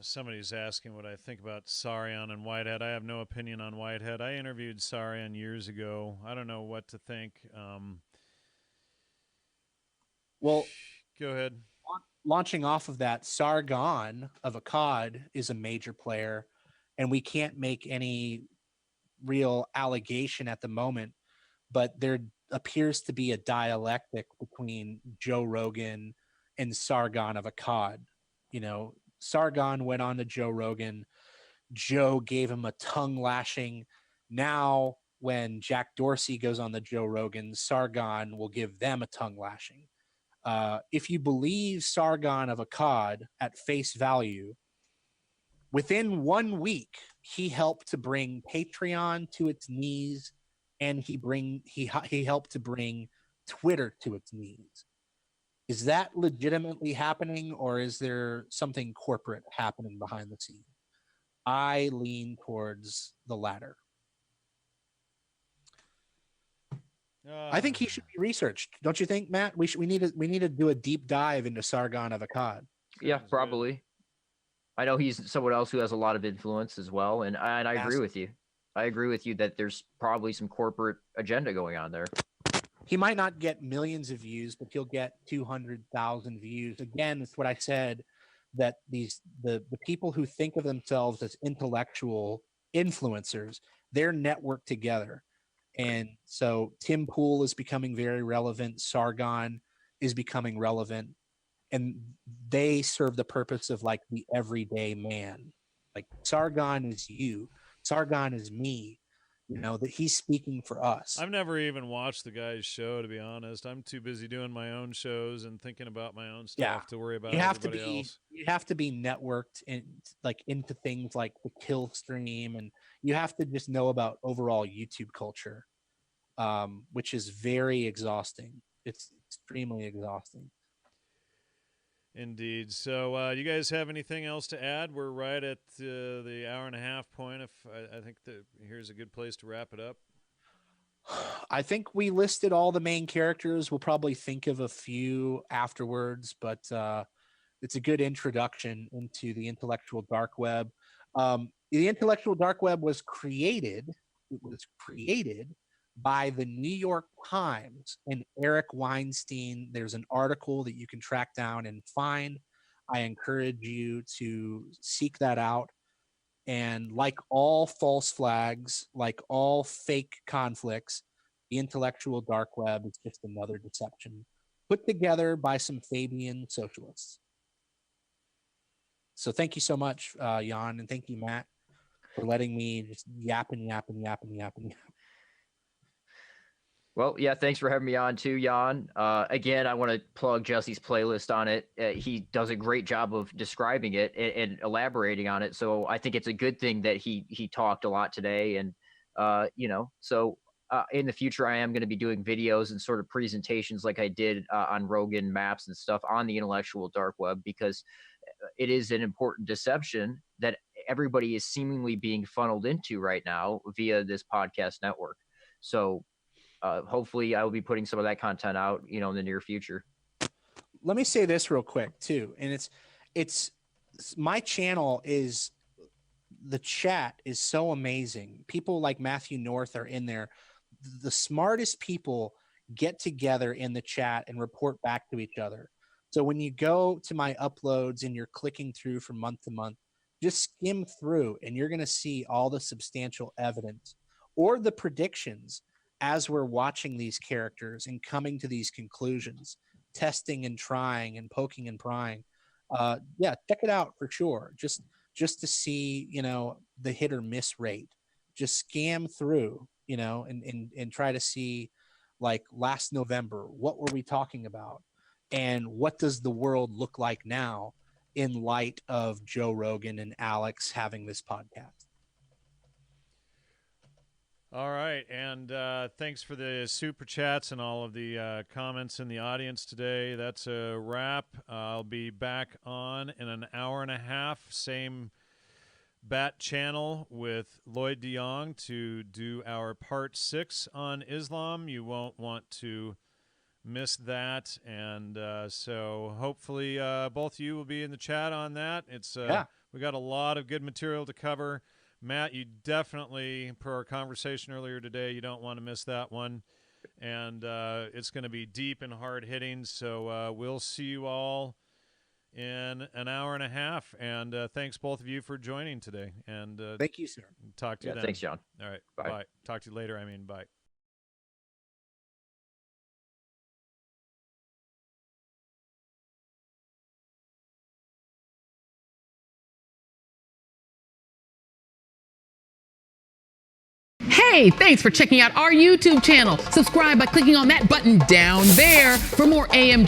Somebody's asking what I think about Saryan and Whitehead. I have no opinion on Whitehead. I interviewed Saryan years ago. I don't know what to think. Well, go ahead. Launching off of that, Sargon of Akkad is a major player, and we can't make any real allegation at the moment, but there appears to be a dialectic between Joe Rogan and Sargon of Akkad. Sargon went on to Joe Rogan. Joe gave him a tongue lashing. Now, when Jack Dorsey goes on the Joe Rogan, Sargon will give them a tongue lashing. If you believe Sargon of Akkad at face value, within 1 week, he helped to bring Patreon to its knees, and he helped to bring Twitter to its knees. Is that legitimately happening, or is there something corporate happening behind the scenes? I lean towards the latter. I think he should be researched. Don't you think, Matt? We need to do a deep dive into Sargon of Akkad. Yeah, probably. I know he's someone else who has a lot of influence as well, and I agree with you. I agree with you that there's probably some corporate agenda going on there. He might not get millions of views, but he'll get 200,000 views. Again, that's what I said, that the people who think of themselves as intellectual influencers, they're networked together. And so Tim Pool is becoming very relevant. Sargon is becoming relevant. And they serve the purpose of like the everyday man. Like Sargon is you. Sargon is me. that he's speaking for us. I've never even watched the guy's show, to be honest. I'm too busy doing my own shows and thinking about my own stuff to worry about everybody else. You have to be networked into things like the kill stream, and you have to just know about overall YouTube culture, which is very exhausting. It's extremely exhausting. Indeed. So you guys have anything else to add? We're right at the hour-and-a-half point. I think that here's a good place to wrap it up. I think we listed all the main characters. We'll probably think of a few afterwards, but it's a good introduction into the intellectual dark web. The intellectual dark web was created. It was created by the New York Times and Eric Weinstein. There's an article that you can track down and find. I encourage you to seek that out. And like all false flags, like all fake conflicts, the intellectual dark web is just another deception put together by some Fabian socialists. So thank you so much, Jan, and thank you, Matt, for letting me just yap. Well, yeah, thanks for having me on too, Jan. Again, I want to plug Jesse's playlist on it. He does a great job of describing it and elaborating on it. So I think it's a good thing that he talked a lot today. And, in the future, I am going to be doing videos and sort of presentations like I did on Rogan Maps and stuff on the intellectual dark web, because it is an important deception that everybody is seemingly being funneled into right now via this podcast network. So hopefully I will be putting some of that content out, in the near future. Let me say this real quick too. And it's my channel is, the chat is so amazing. People like Matthew North are in there. The smartest people get together in the chat and report back to each other. So when you go to my uploads and you're clicking through from month to month, just skim through and you're going to see all the substantial evidence or the predictions as we're watching these characters and coming to these conclusions, testing and trying and poking and prying. Check it out for sure. Just to see, the hit or miss rate. Just scam through, and try to see, like last November, what were we talking about? And what does the world look like now in light of Joe Rogan and Alex having this podcast? All right, and thanks for the super chats and all of the comments in the audience today. That's a wrap. I'll be back on in an hour and a half, same Bat channel with Lloyd de Jong to do our part 6 on Islam. You won't want to miss that, and so hopefully both of you will be in the chat on that. It's we got a lot of good material to cover. Matt, you definitely, per our conversation earlier today, you don't want to miss that one. And it's going to be deep and hard-hitting, so we'll see you all in an hour and a half. And thanks, both of you, for joining today. And thank you, sir. Talk to you then. Thanks, John. All right, bye. Bye. Talk to you later. Bye. Hey, thanks for checking out our YouTube channel. Subscribe by clicking on that button down there for more AM